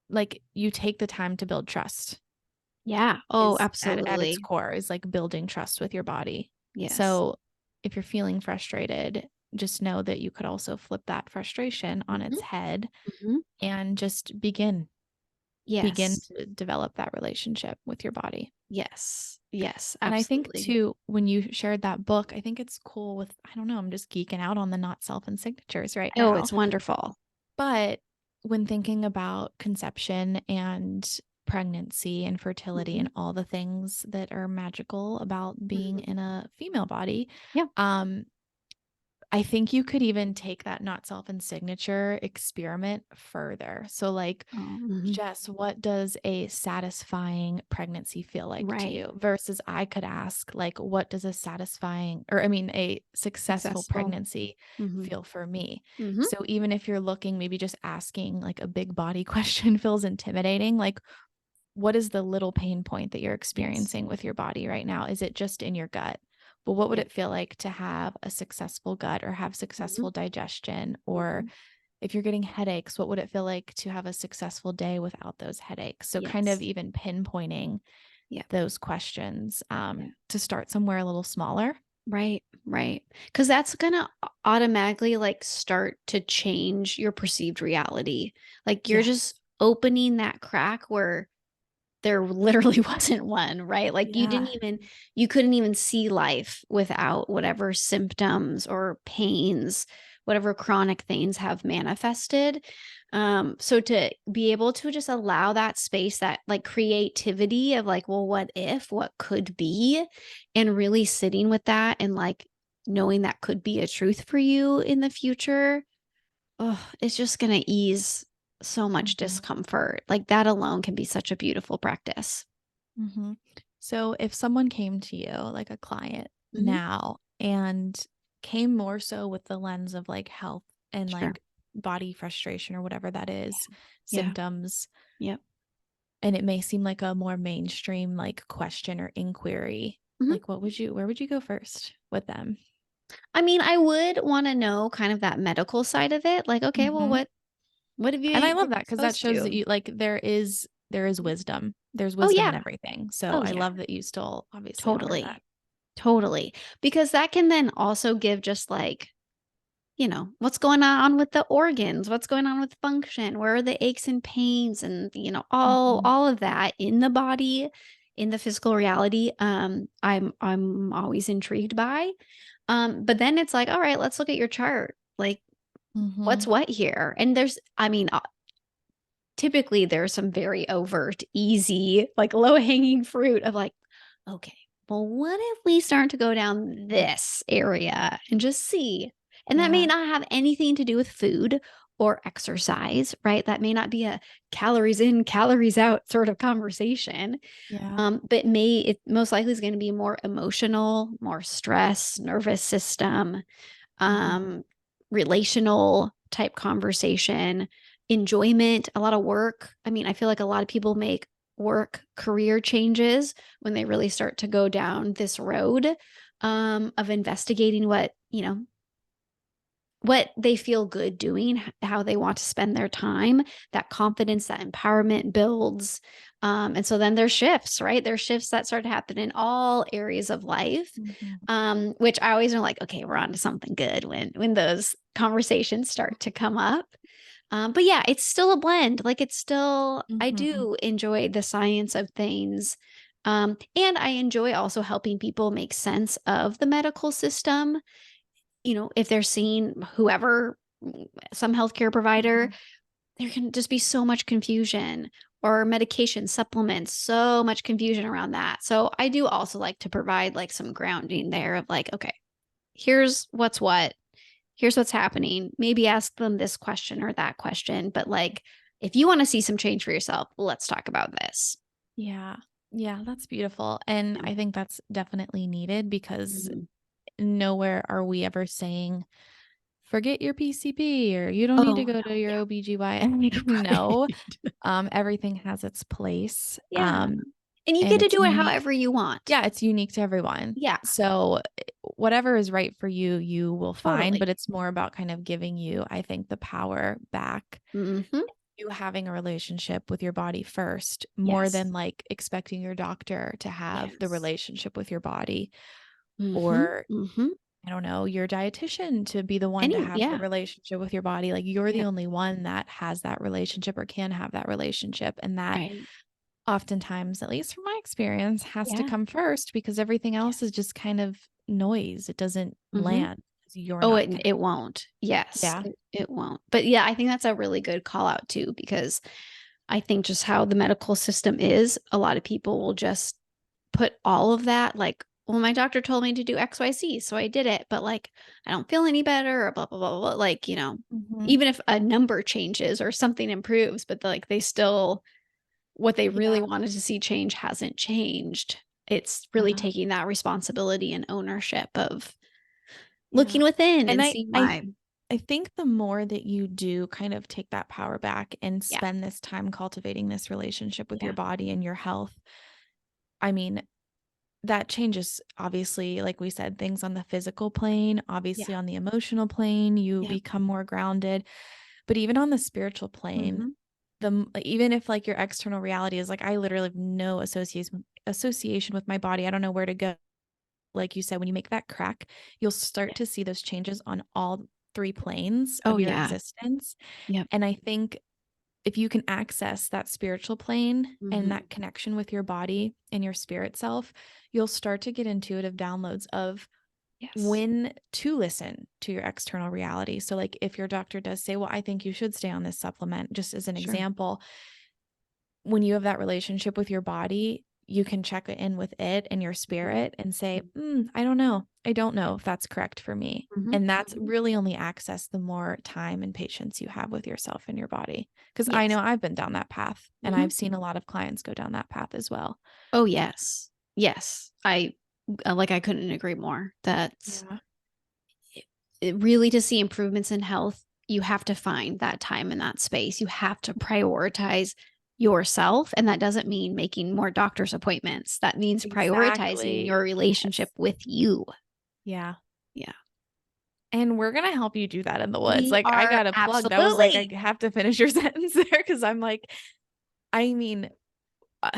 Speaker 1: like you take the time to build trust
Speaker 2: Yeah. Oh,
Speaker 1: is at its
Speaker 2: absolutely.
Speaker 1: core is like building trust with your body.
Speaker 2: Yes.
Speaker 1: So if you're feeling frustrated, just know that you could also flip that frustration on its
Speaker 2: Mhm.
Speaker 1: head
Speaker 2: Mhm.
Speaker 1: and just begin
Speaker 2: Yes.
Speaker 1: to develop that relationship with your body.
Speaker 2: Yes. Yes.
Speaker 1: And I think
Speaker 2: Absolutely.
Speaker 1: too, when you shared that book, I think it's cool with, I don't know, I'm just geeking out on the not self and signatures right
Speaker 2: Oh,
Speaker 1: now.
Speaker 2: it's wonderful.
Speaker 1: But when thinking about conception and pregnancy and fertility
Speaker 2: Mhm.
Speaker 1: and all the things that are magical about being
Speaker 2: Mhm.
Speaker 1: in a female body,
Speaker 2: Yeah.
Speaker 1: um, I think you could even take that not self and signature experiment further. So like,
Speaker 2: Oh,
Speaker 1: Jess, what does a satisfying pregnancy feel like to
Speaker 2: right.
Speaker 1: you? Versus I could ask, like, what does a satisfying, or I mean, a successful
Speaker 2: Successful.
Speaker 1: pregnancy
Speaker 2: Mm-hmm.
Speaker 1: feel for me?
Speaker 2: Mm-hmm.
Speaker 1: So even if you're looking, maybe just asking like a big body question feels intimidating, like, what is the little pain point that you're
Speaker 2: Yes.
Speaker 1: experiencing with your body right now? Is it just in your gut? But what would
Speaker 2: Yep.
Speaker 1: it feel like to have a successful gut or have
Speaker 2: Mm-hmm.
Speaker 1: successful digestion?
Speaker 2: Mm-hmm.
Speaker 1: Or if you're getting headaches, what would it feel like to have a successful day without those headaches? So, kind of
Speaker 2: Yes.
Speaker 1: even pinpointing
Speaker 2: Yep.
Speaker 1: those questions
Speaker 2: Yeah.
Speaker 1: to start somewhere a little smaller.
Speaker 2: Right. Right. Because that's gonna automatically like start to change your perceived reality. Like you're
Speaker 1: Yes.
Speaker 2: just opening that crack where there literally wasn't one, right? Like
Speaker 1: Yeah.
Speaker 2: you couldn't even see life without whatever symptoms or pains, whatever chronic things have manifested. So to be able to just allow that space, that like creativity of like, well, what if, what could be, and really sitting with that and like knowing that could be a truth for you in the future, oh, it's just going to ease so much
Speaker 1: Hmm.
Speaker 2: discomfort. Like that alone can be such a beautiful practice.
Speaker 1: Hmm. So, if someone came to you, like a client
Speaker 2: Hmm.
Speaker 1: now, and came more so with the lens of like health and
Speaker 2: Sure.
Speaker 1: like body frustration or whatever that is,
Speaker 2: Yeah.
Speaker 1: symptoms,
Speaker 2: Yep.
Speaker 1: and it may seem like a more mainstream like question or inquiry,
Speaker 2: Hmm.
Speaker 1: like where would you go first with them?
Speaker 2: I mean, I would want to know kind of that medical side of it. Like, okay, well,
Speaker 1: Hmm.
Speaker 2: what have
Speaker 1: And I
Speaker 2: you
Speaker 1: love
Speaker 2: been
Speaker 1: that because that
Speaker 2: exposed
Speaker 1: shows that
Speaker 2: to?
Speaker 1: you like there is wisdom. There's
Speaker 2: Oh
Speaker 1: wisdom in
Speaker 2: yeah.
Speaker 1: everything. So
Speaker 2: Oh
Speaker 1: I
Speaker 2: yeah.
Speaker 1: love that you still obviously offer that.
Speaker 2: Totally. Totally. Because that can then also give just like, what's going on with the organs, what's going on with function, where are the aches and pains, and all
Speaker 1: Hmm.
Speaker 2: all of that in the body, in the physical reality. I'm always intrigued by. But then it's like, all right, let's look at your chart. Like, what's
Speaker 1: Hmm.
Speaker 2: what here? And I mean, typically there's some very overt, easy, like low hanging fruit of like, okay, well, what if we start to go down this area and just see? And that may
Speaker 1: Yeah.
Speaker 2: not have anything to do with food or exercise, right? That may not be a calories in, calories out sort of conversation.
Speaker 1: Yeah.
Speaker 2: But it most likely is going to be more emotional, more stress, nervous system,
Speaker 1: Hmm.
Speaker 2: um, relational type conversation, enjoyment, a lot of work. I mean, I feel like a lot of people make work career changes when they really start to go down this road of investigating what they feel good doing, how they want to spend their time, that confidence, that empowerment builds. And so then there's shifts, right? There's shifts that start to happen in all areas of life,
Speaker 1: Hmm.
Speaker 2: which I always am like, okay, we're on to something good when those conversations start to come up. But yeah, it's still a blend. Like it's still, I
Speaker 1: Hmm.
Speaker 2: do enjoy the science of things. And I enjoy also helping people make sense of the medical system, if they're seeing whoever, some healthcare provider,
Speaker 1: Hmm.
Speaker 2: there can just be so much confusion, or medication, supplements, so much confusion around that. So I do also like to provide like some grounding there of like, okay, here's what's what, here's what's happening. Maybe ask them this question or that question. But like, if you want to see some change for yourself, let's talk about this.
Speaker 1: Yeah. Yeah, that's beautiful. And
Speaker 2: Yeah.
Speaker 1: I think that's definitely needed because
Speaker 2: Mhm.
Speaker 1: nowhere are we ever saying, forget your PCP or you don't need to
Speaker 2: Oh,
Speaker 1: go
Speaker 2: no.
Speaker 1: to your
Speaker 2: Yeah.
Speaker 1: OBGYN. No,
Speaker 2: Right.
Speaker 1: everything has its place.
Speaker 2: Yeah. And you
Speaker 1: And
Speaker 2: get to
Speaker 1: it's
Speaker 2: do it
Speaker 1: unique.
Speaker 2: however you want.
Speaker 1: Yeah, it's unique to everyone.
Speaker 2: Yeah,
Speaker 1: So whatever is right for you, you will find, but
Speaker 2: totally.
Speaker 1: it's more about kind of giving you, I think, the power back,
Speaker 2: Hmm.
Speaker 1: you having a relationship with your body first, more than
Speaker 2: Yes.
Speaker 1: like expecting your doctor to have the
Speaker 2: Yes.
Speaker 1: relationship with your body,
Speaker 2: Hmm.
Speaker 1: or
Speaker 2: Hmm.
Speaker 1: I don't know, your dietitian to be the one to have the
Speaker 2: Yeah.
Speaker 1: relationship with your body. Like you're the
Speaker 2: Yep.
Speaker 1: only one that has that relationship or can have that relationship. And that
Speaker 2: Right.
Speaker 1: oftentimes, at least from my experience, has to
Speaker 2: Yeah.
Speaker 1: come first because everything else is
Speaker 2: Yes.
Speaker 1: just kind of noise. It doesn't
Speaker 2: Hmm.
Speaker 1: land 'cause you're
Speaker 2: Oh,
Speaker 1: not
Speaker 2: it
Speaker 1: connected.
Speaker 2: won't. Yes,
Speaker 1: Yeah.
Speaker 2: it won't. But yeah, I think that's a really good call out too, because I think just how the medical system is, a lot of people will just put all of that like well, my doctor told me to do XYZ, so I did it, but like I don't feel any better or blah blah blah blah. Like,
Speaker 1: Mhm.
Speaker 2: even if a number changes or something improves, but like they still what they really
Speaker 1: Yeah,
Speaker 2: wanted to see change hasn't changed. It's really
Speaker 1: yeah,
Speaker 2: taking that responsibility and ownership of
Speaker 1: yeah.
Speaker 2: looking within
Speaker 1: And
Speaker 2: and
Speaker 1: I
Speaker 2: seeing
Speaker 1: I
Speaker 2: why.
Speaker 1: I think the more that you do kind of take that power back and
Speaker 2: Yeah.
Speaker 1: spend this time cultivating this relationship with your
Speaker 2: Yeah.
Speaker 1: body and your health, I mean, that changes obviously, like we said, things on the physical plane,
Speaker 2: Yeah.
Speaker 1: obviously on the emotional plane, you
Speaker 2: Yeah.
Speaker 1: become more grounded, but even on the spiritual plane,
Speaker 2: Mhm.
Speaker 1: even if like your external reality is like I literally have no association with my body. I don't know where to go. Like you said, when you make that crack, you'll start
Speaker 2: Yeah.
Speaker 1: to see those changes on all three planes
Speaker 2: Oh,
Speaker 1: of your
Speaker 2: yeah.
Speaker 1: existence.
Speaker 2: Yep.
Speaker 1: And I think if you can access that spiritual plane and
Speaker 2: Mhm.
Speaker 1: that connection with your body and your spirit self, you'll start to get intuitive downloads of
Speaker 2: Yes.
Speaker 1: when to listen to your external reality. So, like, if your doctor does say, well, I think you should stay on this supplement, just as an
Speaker 2: Sure.
Speaker 1: example, when you have that relationship with your body, you can check in with it and your
Speaker 2: Mhm.
Speaker 1: spirit and say,
Speaker 2: Mhm.
Speaker 1: I don't know. I don't
Speaker 2: Yeah.
Speaker 1: know if that's correct for me.
Speaker 2: Mhm.
Speaker 1: And that's
Speaker 2: Mhm.
Speaker 1: really only access the more time and patience you have with yourself and your body. Because I
Speaker 2: Yes.
Speaker 1: know I've been down that path and
Speaker 2: Mhm.
Speaker 1: I've seen a lot of clients go down that path as well.
Speaker 2: Oh, yes. Yes. Like, I couldn't agree more. That's
Speaker 1: Yeah.
Speaker 2: really to see improvements in health, you have to find that time and that space. You have to prioritize yourself. And that doesn't mean making more doctor's appointments. That means prioritizing
Speaker 1: Exactly.
Speaker 2: your relationship
Speaker 1: Yes.
Speaker 2: with you.
Speaker 1: Yeah.
Speaker 2: Yeah.
Speaker 1: And we're gonna help you do that in the woods.
Speaker 2: We
Speaker 1: Like, I
Speaker 2: are
Speaker 1: got a plug. That was like, I
Speaker 2: absolutely.
Speaker 1: have to finish your sentence there because I'm like, I mean, uh,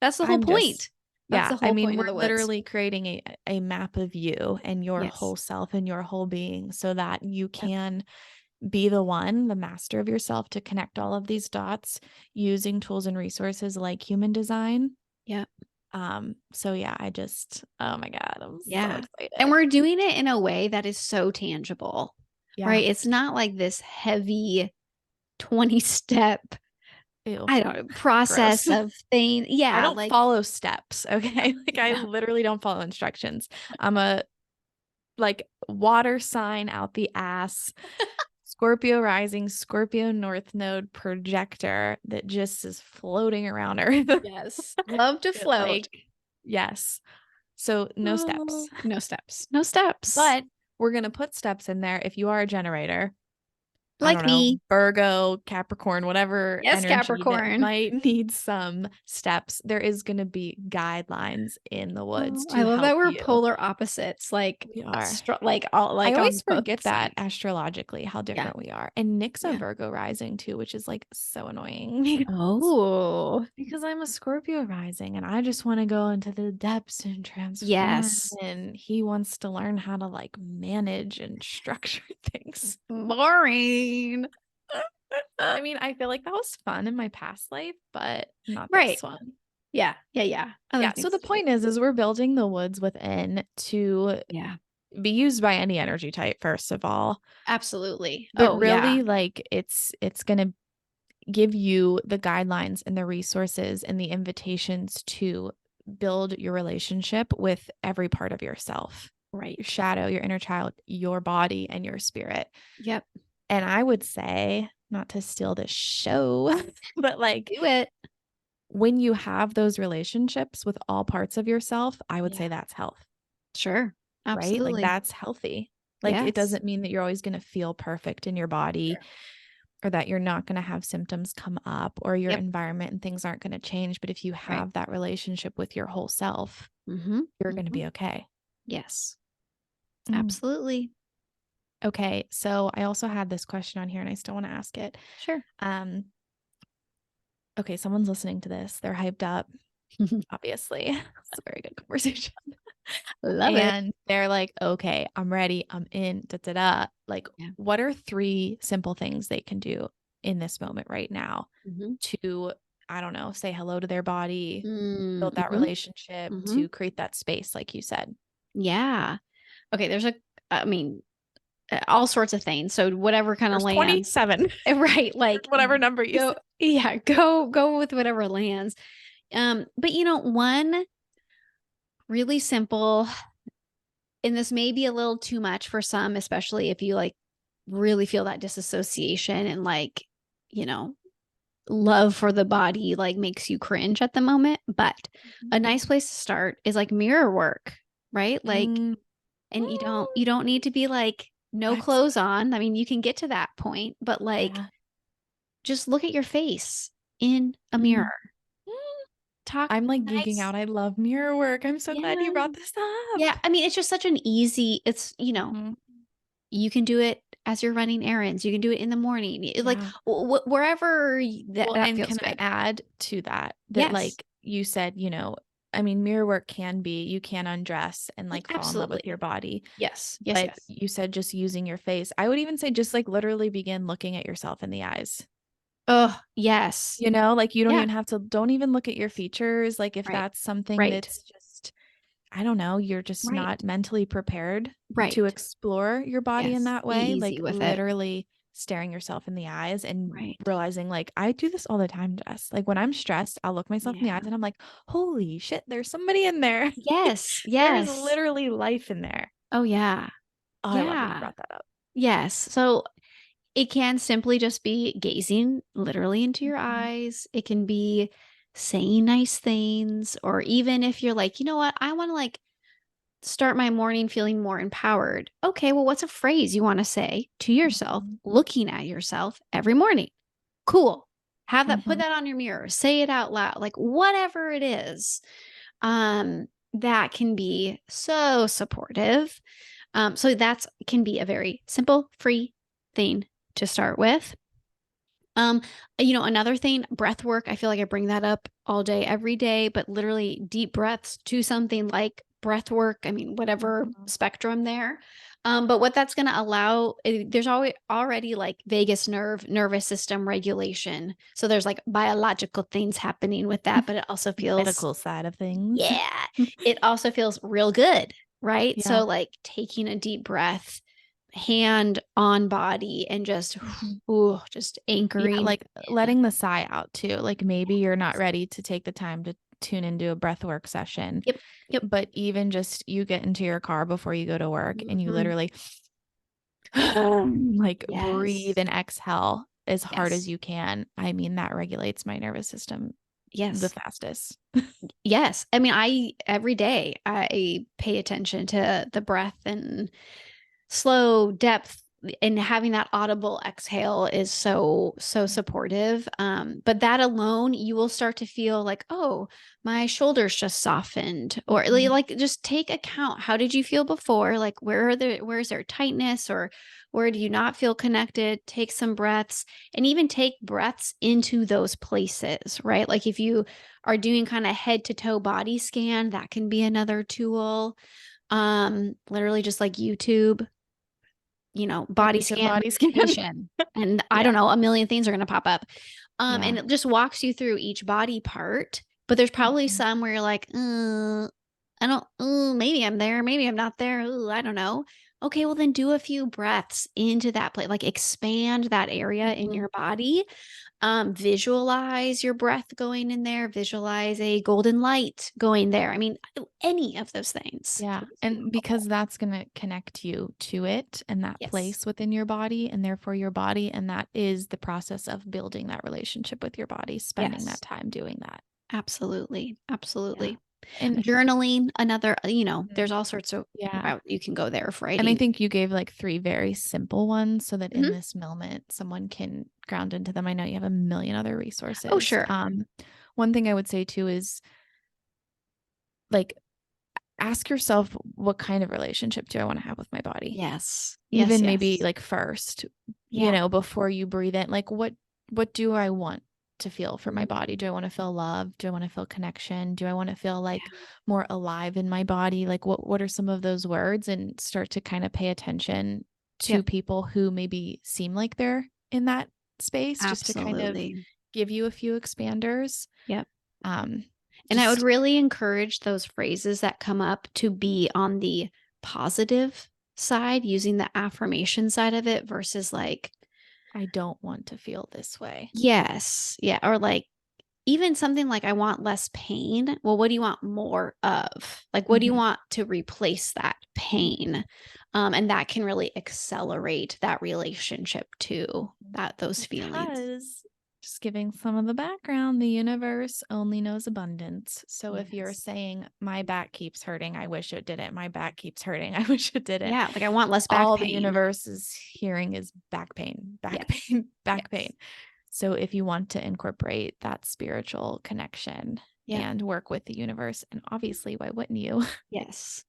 Speaker 2: That's the whole
Speaker 1: I'm just,
Speaker 2: point. That's
Speaker 1: yeah.
Speaker 2: the
Speaker 1: I
Speaker 2: whole
Speaker 1: mean,
Speaker 2: point
Speaker 1: we're
Speaker 2: of the woods.
Speaker 1: literally creating a map of you and your
Speaker 2: Yes.
Speaker 1: whole self and your whole being so that you
Speaker 2: Yep.
Speaker 1: can be the master of yourself to connect all of these dots using tools and resources like human design.
Speaker 2: Yep.
Speaker 1: So yeah, oh my God, I'm so
Speaker 2: Yeah. And
Speaker 1: excited.
Speaker 2: we're doing it in a way that is so tangible,
Speaker 1: Yeah.
Speaker 2: right? It's not like this heavy 20 step,
Speaker 1: Ew.
Speaker 2: I don't know,
Speaker 1: Gross.
Speaker 2: process of thing.
Speaker 1: I
Speaker 2: Yeah.
Speaker 1: don't
Speaker 2: Like,
Speaker 1: follow steps, okay? Like I
Speaker 2: yeah.
Speaker 1: literally don't follow instructions. I'm a like water sign out the ass, Scorpio rising, Scorpio north node projector that just is floating around Earth.
Speaker 2: Yes. Love to float.
Speaker 1: Like, yes. So no steps.
Speaker 2: Oh, no steps. No steps.
Speaker 1: But we're gonna put steps in there if you are a generator. I
Speaker 2: Like
Speaker 1: don't know,
Speaker 2: me.
Speaker 1: Virgo, Capricorn, whatever
Speaker 2: Yes,
Speaker 1: energy that
Speaker 2: Capricorn.
Speaker 1: might need some steps, there is going to be guidelines in the woods
Speaker 2: Oh, I
Speaker 1: to
Speaker 2: love that
Speaker 1: help
Speaker 2: we're
Speaker 1: you.
Speaker 2: polar opposites, like
Speaker 1: We are.
Speaker 2: like all
Speaker 1: I
Speaker 2: like
Speaker 1: always
Speaker 2: on both
Speaker 1: forget that
Speaker 2: sides.
Speaker 1: astrologically, how
Speaker 2: Yeah.
Speaker 1: different we are. And Nick's a
Speaker 2: Yeah.
Speaker 1: Virgo rising too, which is like so annoying
Speaker 2: Oh,
Speaker 1: because I'm a Scorpio rising and I just want to go into the depths and transform.
Speaker 2: yes.
Speaker 1: And he wants to learn how to like manage and structure things.
Speaker 2: Boring.
Speaker 1: I mean, I feel like that was fun in my past life, but not
Speaker 2: Right.
Speaker 1: this one.
Speaker 2: Yeah. Yeah. Yeah. Other
Speaker 1: Yeah, so
Speaker 2: things
Speaker 1: the
Speaker 2: to do.
Speaker 1: point is we're building the woods within to
Speaker 2: Yeah.
Speaker 1: be used by any energy type, first of all.
Speaker 2: Absolutely.
Speaker 1: But
Speaker 2: Oh, yeah.
Speaker 1: really, like it's gonna give you the guidelines and the resources and the invitations to build your relationship with every part of yourself. Your
Speaker 2: Right.
Speaker 1: shadow, your inner child, your body, and your spirit.
Speaker 2: Yep.
Speaker 1: And I would say, not to steal the show, but like
Speaker 2: Do it.
Speaker 1: when you have those relationships with all parts of yourself, I would
Speaker 2: Yeah.
Speaker 1: say that's health,
Speaker 2: Sure.
Speaker 1: right? Like
Speaker 2: Absolutely.
Speaker 1: that's healthy. Like it
Speaker 2: Yes.
Speaker 1: doesn't mean that you're always going to feel perfect in your body
Speaker 2: Sure.
Speaker 1: or that you're not going to have symptoms come up or your
Speaker 2: Yep.
Speaker 1: environment and things aren't going to change. But if you
Speaker 2: Right.
Speaker 1: have that relationship with your whole self,
Speaker 2: Mm-hmm.
Speaker 1: you're going to
Speaker 2: Mm-hmm.
Speaker 1: be okay.
Speaker 2: Yes.
Speaker 1: Mm.
Speaker 2: Absolutely.
Speaker 1: Okay. So I also had this question on here and I still want to ask it.
Speaker 2: Sure.
Speaker 1: Um, okay. Someone's listening to this. They're hyped up, obviously. It's a very good conversation.
Speaker 2: Love it.
Speaker 1: And they're like, okay, I'm ready. I'm in. Da, da, da. Like,
Speaker 2: Yeah.
Speaker 1: what are three simple things they can do in this moment right now
Speaker 2: Mm-hmm.
Speaker 1: to, I don't know, say hello to their body, build that
Speaker 2: Mm-hmm.
Speaker 1: relationship,
Speaker 2: Mm-hmm.
Speaker 1: to create that space, like you said?
Speaker 2: Yeah. Okay. I mean, all sorts of things. So whatever kind of
Speaker 1: There's
Speaker 2: lands,
Speaker 1: 27,
Speaker 2: right? Like,
Speaker 1: whatever number you
Speaker 2: go,
Speaker 1: said.
Speaker 2: yeah, go with whatever lands. But one, really simple. And this may be a little too much for some, especially if you like really feel that disassociation and like, you know, love for the body like makes you cringe at the moment. But
Speaker 1: Mhm.
Speaker 2: a nice place to start is like mirror work, right? Like,
Speaker 1: Mm,
Speaker 2: and
Speaker 1: mm,
Speaker 2: you don't need to be like no clothes
Speaker 1: excellent.
Speaker 2: on. I mean, you can get to that point, but like
Speaker 1: Yeah.
Speaker 2: just look at your face in a mirror.
Speaker 1: Mm, mm.
Speaker 2: Talk
Speaker 1: I'm like geeking
Speaker 2: nice.
Speaker 1: out. I love mirror work. I'm so glad you
Speaker 2: Yeah.
Speaker 1: brought this
Speaker 2: Yeah.
Speaker 1: up.
Speaker 2: I mean, it's just such an easy, it's,
Speaker 1: Mhm.
Speaker 2: you can do it as you're running errands. You can do it in the morning. Like
Speaker 1: Yeah.
Speaker 2: wherever that,
Speaker 1: Well,
Speaker 2: that
Speaker 1: and
Speaker 2: feels
Speaker 1: can I
Speaker 2: good.
Speaker 1: add to that that
Speaker 2: Yes.
Speaker 1: like you said, I mean, mirror work can be you can undress and like fall in love with your
Speaker 2: Absolutely.
Speaker 1: body,
Speaker 2: Yes. Yes.
Speaker 1: but
Speaker 2: Yes.
Speaker 1: you said just using your face. I would even say just like literally begin looking at yourself in the eyes.
Speaker 2: Oh, yes.
Speaker 1: Like you don't
Speaker 2: Yeah.
Speaker 1: even have to, don't even look at your features. Like if
Speaker 2: Right.
Speaker 1: that's something
Speaker 2: Right.
Speaker 1: that's just, I don't know, you're just not
Speaker 2: Right.
Speaker 1: mentally prepared to
Speaker 2: Right.
Speaker 1: explore your body in
Speaker 2: Yes.
Speaker 1: that
Speaker 2: Be
Speaker 1: way,
Speaker 2: easy
Speaker 1: like
Speaker 2: with it.
Speaker 1: literally staring yourself in the eyes and
Speaker 2: Right.
Speaker 1: realizing, like, I do this all the time, Jess. Like when I'm stressed, I'll look myself in the eyes
Speaker 2: Yeah.
Speaker 1: and I'm like, holy shit, there's somebody in there.
Speaker 2: Yes.
Speaker 1: There's
Speaker 2: Yes.
Speaker 1: literally life in there.
Speaker 2: Oh, yeah.
Speaker 1: Oh, I love that you
Speaker 2: Yeah.
Speaker 1: brought that up.
Speaker 2: Yes. So it can simply just be gazing literally into your
Speaker 1: Mhm.
Speaker 2: eyes. It can be saying nice things, or even if you're like, you know what, I want to like start my morning feeling more empowered. Okay, well, what's a phrase you want to say to yourself,
Speaker 1: Mhm.
Speaker 2: looking at yourself every morning? Cool. Have that, put
Speaker 1: Mhm.
Speaker 2: that on your mirror, say it out loud, like whatever it is. That can be so supportive. So that's can be a very simple, free thing to start with. Um, another thing, breath work. I feel like I bring that up all day, every day, but literally deep breaths to something like breath work. I mean, whatever
Speaker 1: Mhm.
Speaker 2: spectrum there. But what that's going to allow, there's always already like vagus nerve, nervous system regulation. So there's like biological things happening with that, but it also feels,
Speaker 1: Medical side of things.
Speaker 2: yeah, it also feels real good, right?
Speaker 1: Yeah.
Speaker 2: So like taking a deep breath, hand on body, and just,
Speaker 1: Mhm.
Speaker 2: ooh, just
Speaker 1: Yeah,
Speaker 2: anchoring
Speaker 1: like
Speaker 2: in.
Speaker 1: letting the sigh out too. Like maybe you're not ready to take the time to tune into a breath work session,
Speaker 2: Yep. Yep.
Speaker 1: but even just you get into your car before you go to work and you
Speaker 2: Mhm.
Speaker 1: literally like breathe
Speaker 2: Yes.
Speaker 1: and exhale as hard as
Speaker 2: Yes.
Speaker 1: you can. I mean, that regulates my nervous system the
Speaker 2: Yes.
Speaker 1: fastest.
Speaker 2: Yes. I mean, I every day I pay attention to the breath and slow depth, and having that audible exhale is so supportive. But that alone, you will start to feel like, oh, my shoulders just softened, or
Speaker 1: Mhm.
Speaker 2: like just take account, how did you feel before, like where is there tightness, or where do you not feel connected? Take some breaths, and even take breaths into those places, right? Like if you are doing kind of head to toe body scan, that can be another tool. Literally just like YouTube, body
Speaker 1: Cognitive
Speaker 2: scan
Speaker 1: body scan.
Speaker 2: meditation, and I
Speaker 1: Yeah.
Speaker 2: don't know, a million things are gonna pop up. And
Speaker 1: Yeah.
Speaker 2: it just walks you through each body part, but there's probably
Speaker 1: Mhm.
Speaker 2: some where you're like, I don't, maybe I'm there, maybe I'm not there, I don't know." Okay, well, then do a few breaths into that place, like, expand that area in
Speaker 1: Mhm.
Speaker 2: your body. Visualize your breath going in there, visualize a golden light going there. I mean, any of those things
Speaker 1: Yeah.
Speaker 2: is
Speaker 1: And because
Speaker 2: helpful.
Speaker 1: that's going to connect you to it and that
Speaker 2: Yes.
Speaker 1: place within your body and therefore your body. And that is the process of building that relationship with your body, spending that
Speaker 2: Yes.
Speaker 1: time doing that.
Speaker 2: Absolutely,
Speaker 1: Yeah.
Speaker 2: absolutely.
Speaker 1: And
Speaker 2: Journaling, another, there's
Speaker 1: Mhm.
Speaker 2: all sorts of
Speaker 1: Yeah.
Speaker 2: route you can go there for
Speaker 1: And I
Speaker 2: writing.
Speaker 1: think you gave like three very simple ones so that in
Speaker 2: Mhm.
Speaker 1: this moment someone can ground into them. I know you have a million other
Speaker 2: Oh,
Speaker 1: resources.
Speaker 2: sure.
Speaker 1: One thing I would say too is like ask yourself, what kind of relationship do I want to have with my body?
Speaker 2: Yes. Yes,
Speaker 1: Even maybe
Speaker 2: yes.
Speaker 1: like first,
Speaker 2: Yeah.
Speaker 1: before you breathe in, like what do I want to feel for my body?
Speaker 2: Mhm.
Speaker 1: Do I want to feel love? Do I want to feel connection? Do I want to feel like
Speaker 2: Yeah.
Speaker 1: more alive in my body? Like what are some of those words, and start to kind of pay attention to
Speaker 2: Yep.
Speaker 1: people who maybe seem like they're in that space, just to kind of
Speaker 2: Absolutely.
Speaker 1: give you a few expanders.
Speaker 2: Yep.
Speaker 1: Um
Speaker 2: And I would
Speaker 1: just
Speaker 2: really encourage those phrases that come up to be on the positive side, using the affirmation side of it versus like,
Speaker 1: I don't want to feel this way.
Speaker 2: yes. Yeah. Or like, even something like I want less pain. Well, what do you want more of? Like, what do you
Speaker 1: Mhm.
Speaker 2: want to replace that pain? And that can really accelerate that relationship to those feelings.
Speaker 1: Because just giving some of the background, the universe only knows abundance. So if you're
Speaker 2: Yes.
Speaker 1: saying, my back keeps hurting, I wish it didn't. My back keeps hurting, I wish it didn't.
Speaker 2: Yeah. Like I want less back
Speaker 1: All the
Speaker 2: pain.
Speaker 1: universe is hearing is back pain, back
Speaker 2: Yes.
Speaker 1: pain, back pain.
Speaker 2: Yes.
Speaker 1: So if you want to incorporate that spiritual connection
Speaker 2: Yeah.
Speaker 1: and work with the universe, and obviously, why wouldn't you?
Speaker 2: Yes.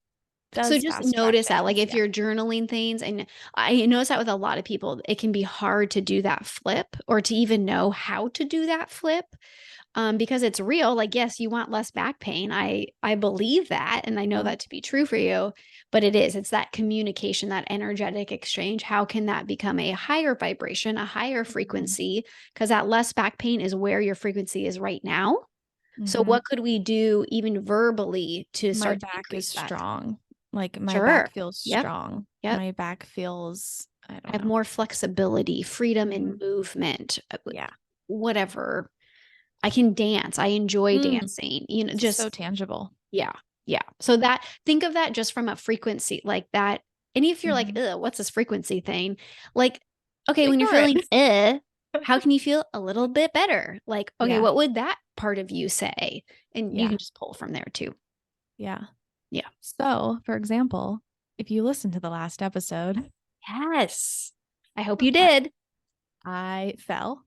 Speaker 2: So
Speaker 1: Does
Speaker 2: just
Speaker 1: fast track
Speaker 2: notice that, like,
Speaker 1: things.
Speaker 2: if
Speaker 1: Yeah.
Speaker 2: you're journaling things, and I notice that with a lot of people, it can be hard to do that flip or to even know how to do that flip, because it's real. Like, yes, you want less back pain. I believe that, and I know
Speaker 1: Yeah.
Speaker 2: that to be true for you. But it's that communication, that energetic exchange. How can that become a higher vibration, a higher
Speaker 1: Mhm.
Speaker 2: frequency? Because that less back pain is where your frequency is right now. So
Speaker 1: Mhm.
Speaker 2: what could we do even verbally to
Speaker 1: My
Speaker 2: start to
Speaker 1: back is
Speaker 2: increase that?
Speaker 1: strong. Like, my
Speaker 2: Sure.
Speaker 1: back feels
Speaker 2: Yep.
Speaker 1: strong.
Speaker 2: Yep.
Speaker 1: My back feels, I
Speaker 2: I
Speaker 1: don't
Speaker 2: have
Speaker 1: know.
Speaker 2: more flexibility, freedom in
Speaker 1: Mhm.
Speaker 2: movement,
Speaker 1: Yeah.
Speaker 2: whatever. I can dance. I enjoy
Speaker 1: Mm,
Speaker 2: dancing.
Speaker 1: so
Speaker 2: Just
Speaker 1: tangible.
Speaker 2: yeah. Yeah. So that think of that just from a frequency like that. And if you're like,
Speaker 1: Mhm.
Speaker 2: "Ugh, what's this frequency thing?" Like, okay, when you're
Speaker 1: Ignore it.
Speaker 2: feeling how can you feel a little bit better? Like, okay,
Speaker 1: Yeah.
Speaker 2: what would that part of you say? And you
Speaker 1: Yeah.
Speaker 2: can just pull from there too.
Speaker 1: Yeah.
Speaker 2: Yeah.
Speaker 1: So, for example, if you listen to the last episode,
Speaker 2: Yes. I hope you
Speaker 1: I,
Speaker 2: did.
Speaker 1: I fell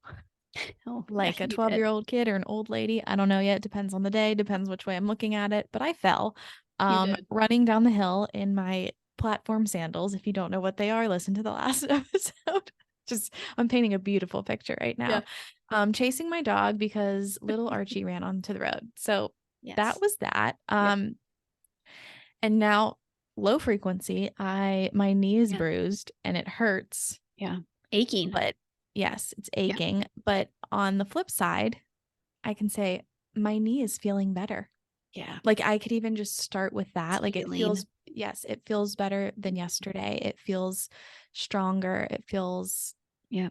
Speaker 2: Oh, yeah,
Speaker 1: like a
Speaker 2: you
Speaker 1: 12-year-old
Speaker 2: did.
Speaker 1: old kid or an old lady. I don't know yet. Depends on the day, depends which way I'm looking at it. But I fell
Speaker 2: You did.
Speaker 1: running down the hill in my platform sandals. If you don't know what they are, listen to the last episode. Just I'm painting a beautiful picture right
Speaker 2: Yeah.
Speaker 1: now. Chasing my dog because little Archie ran onto the road. So that
Speaker 2: Yes.
Speaker 1: was that.
Speaker 2: Yeah.
Speaker 1: And now low frequency, my knee is
Speaker 2: Yeah.
Speaker 1: bruised and it hurts,
Speaker 2: Yeah. Aching.
Speaker 1: but yes, it's
Speaker 2: Yeah.
Speaker 1: aching. But on the flip side, I can say my knee is feeling better.
Speaker 2: Yeah.
Speaker 1: Like, I could even just start with
Speaker 2: It's
Speaker 1: that. Like, it
Speaker 2: healing.
Speaker 1: feels, yes, it feels better than yesterday. It feels stronger.
Speaker 2: Yeah.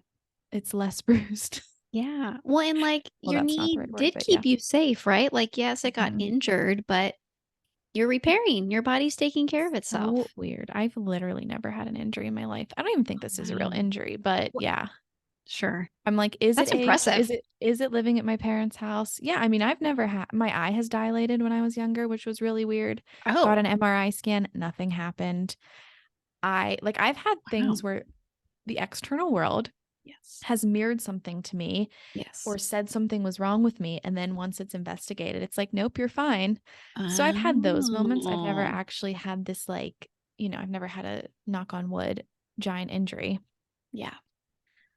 Speaker 1: It's less bruised.
Speaker 2: Yeah. Well, and like
Speaker 1: Well,
Speaker 2: your
Speaker 1: that's not the
Speaker 2: knee
Speaker 1: right word,
Speaker 2: did
Speaker 1: but yeah.
Speaker 2: keep you safe, right? Like, yes, it got
Speaker 1: Mhm.
Speaker 2: injured, but you're repairing. Your body's taking care of
Speaker 1: So
Speaker 2: itself.
Speaker 1: weird. I've literally never had an injury in my life. I don't even think this is a real
Speaker 2: Wow.
Speaker 1: injury, but
Speaker 2: What?
Speaker 1: yeah.
Speaker 2: Sure.
Speaker 1: I'm like, is it
Speaker 2: That's
Speaker 1: age?
Speaker 2: impressive.
Speaker 1: Is it living at my parents' house? Yeah, I mean, I've never had my eye has dilated when I was younger, which was really weird. Got
Speaker 2: Oh,
Speaker 1: an MRI scan, nothing happened. I've had
Speaker 2: wow.
Speaker 1: things where the external world
Speaker 2: Yes.
Speaker 1: has mirrored something to me
Speaker 2: Yes.
Speaker 1: or said something was wrong with me, and then once it's investigated, it's like, nope, you're fine. So I've had those moments. I've never
Speaker 2: Oh,
Speaker 1: actually had this, like, I've never had a, knock on wood, giant injury.
Speaker 2: yeah.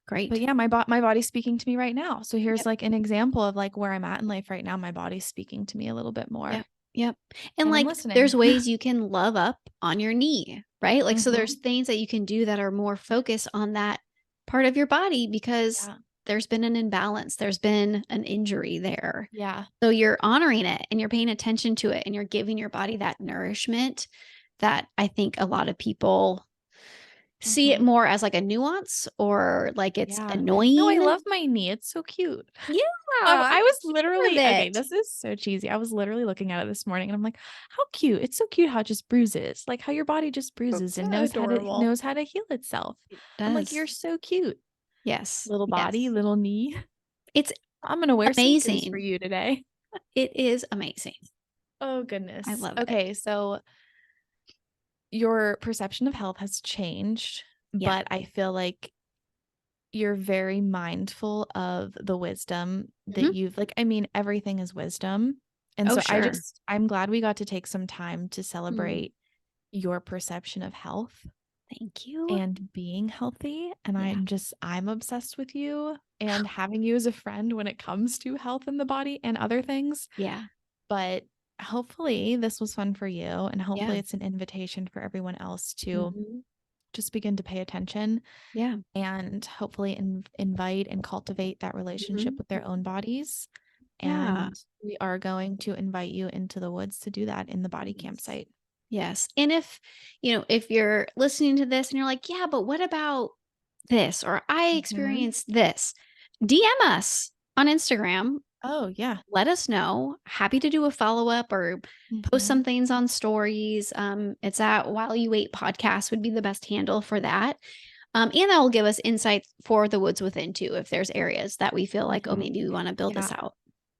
Speaker 1: But
Speaker 2: Great.
Speaker 1: yeah, my body's speaking to me right now. So here's
Speaker 2: Yep.
Speaker 1: like an example of like where I'm at in life right now. My body's speaking to me a little bit more
Speaker 2: Yep. Yep. And
Speaker 1: and I'm
Speaker 2: like
Speaker 1: listening.
Speaker 2: there's ways you can love up on your knee, right? Like so there's
Speaker 1: Hmm.
Speaker 2: things that you can do that are more focused on that part of your body because
Speaker 1: Yeah.
Speaker 2: there's been an imbalance, there's been an injury there.
Speaker 1: Yeah.
Speaker 2: So you're honoring it and you're paying attention to it and you're giving your body that nourishment that I think a lot of people see it
Speaker 1: Hmm.
Speaker 2: more as like a nuance or like it's
Speaker 1: Yeah. No, I
Speaker 2: annoying.
Speaker 1: love my knee. It's so cute.
Speaker 2: Yeah, I'm
Speaker 1: I was
Speaker 2: sure of
Speaker 1: literally, okay,
Speaker 2: it.
Speaker 1: this is so cheesy. I was literally looking at it this morning and I'm like, how cute. It's so cute how it just bruises. Like how your body just bruises and
Speaker 2: Adorable.
Speaker 1: knows how to heal itself.
Speaker 2: It
Speaker 1: I'm like,
Speaker 2: does.
Speaker 1: you're so cute.
Speaker 2: Yes.
Speaker 1: Little body,
Speaker 2: Yes.
Speaker 1: little knee.
Speaker 2: It's
Speaker 1: I'm gonna wear sneakers for
Speaker 2: amazing.
Speaker 1: you today.
Speaker 2: It is amazing.
Speaker 1: Oh
Speaker 2: I
Speaker 1: goodness.
Speaker 2: love it.
Speaker 1: Okay, so your perception of health has changed,
Speaker 2: Yeah.
Speaker 1: but I feel like you're very mindful of the wisdom that
Speaker 2: Mhm.
Speaker 1: you've, like, I mean, everything is wisdom. And
Speaker 2: Oh,
Speaker 1: so
Speaker 2: sure.
Speaker 1: I'm glad we got to take some time to
Speaker 2: Mm.
Speaker 1: celebrate your perception of health
Speaker 2: Thank you.
Speaker 1: and being healthy. And
Speaker 2: Yeah.
Speaker 1: I'm obsessed with you and having you as a friend when it comes to health in the body and other things.
Speaker 2: Yeah.
Speaker 1: But hopefully this was fun for you. And hopefully
Speaker 2: Yeah.
Speaker 1: it's an invitation for everyone else to
Speaker 2: Mhm.
Speaker 1: just begin to pay attention
Speaker 2: Yeah.
Speaker 1: and hopefully invite and cultivate that relationship
Speaker 2: Mhm.
Speaker 1: with their own bodies.
Speaker 2: Yeah.
Speaker 1: And we are going to invite you into the woods to do that in the body
Speaker 2: Yes.
Speaker 1: campsite.
Speaker 2: Yes. And if you're listening to this and you're like, "Yeah, but what about this?" or "I
Speaker 1: Hmm.
Speaker 2: experienced this." DM us on Instagram
Speaker 1: Oh, yeah.
Speaker 2: let us know. Happy to do a follow-up or post
Speaker 1: Mhm.
Speaker 2: some things on stories. It's at While You Wait podcast would be the best handle for that. And that will give us insights for the woods within too, if there's areas that we feel like, oh,
Speaker 1: Mhm.
Speaker 2: maybe we want to build
Speaker 1: Yeah,
Speaker 2: this out.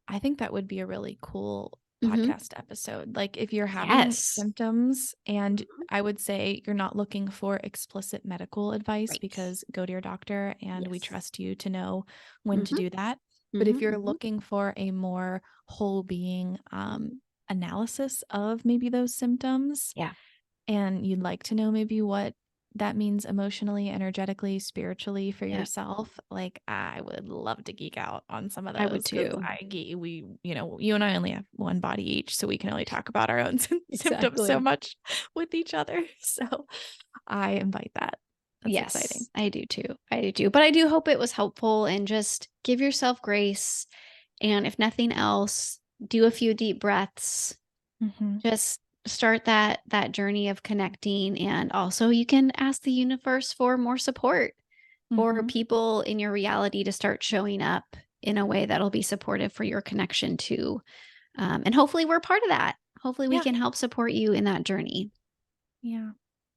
Speaker 1: I think that would be a really cool
Speaker 2: Hmm.
Speaker 1: podcast episode. Like, if you're having
Speaker 2: Yes.
Speaker 1: symptoms, and
Speaker 2: Mhm.
Speaker 1: I would say you're not looking for explicit medical advice,
Speaker 2: Right.
Speaker 1: because go to your doctor and we
Speaker 2: Yes.
Speaker 1: trust you to know when to
Speaker 2: Hmm.
Speaker 1: do that. But if
Speaker 2: Hmm.
Speaker 1: you're
Speaker 2: Hmm.
Speaker 1: looking for a more whole being
Speaker 2: Hmm.
Speaker 1: analysis of maybe those symptoms,
Speaker 2: Yeah,
Speaker 1: and you'd like to know maybe what that means emotionally, energetically, spiritually for
Speaker 2: yeah,
Speaker 1: yourself, like, I would love to geek out on some of
Speaker 2: I would
Speaker 1: those, because
Speaker 2: too.
Speaker 1: you and I only have one body each, so we can only talk about our own symptoms so
Speaker 2: Exactly.
Speaker 1: much with each other. So I invite that. That's exciting.
Speaker 2: Yes, I do too. I do too. But I do hope it was helpful and just give yourself grace. And if nothing else, do a few deep breaths.
Speaker 1: Hmm.
Speaker 2: Just start that journey of connecting. And also you can ask the universe for more support, for
Speaker 1: Hmm.
Speaker 2: people in your reality to start showing up in a way that'll be supportive for your connection too. And hopefully we're part of that. Hopefully we
Speaker 1: Yeah.
Speaker 2: can help support you in that journey.
Speaker 1: Yeah.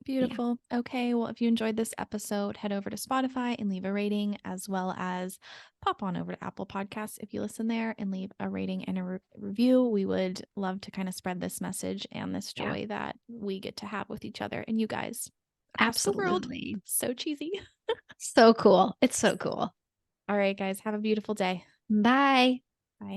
Speaker 2: Yeah,
Speaker 1: Beautiful. Okay. Well, if you enjoyed this episode, head over to Spotify and leave a rating, as well as pop on over to Apple Podcasts if you listen there and leave a rating and a review. We would love to kind of spread this message and this
Speaker 2: yeah,
Speaker 1: joy that we get to have with each other and you guys across the world.
Speaker 2: absolutely.
Speaker 1: So cheesy.
Speaker 2: So cool. It's so cool.
Speaker 1: All right, guys. Have a beautiful day.
Speaker 2: Bye.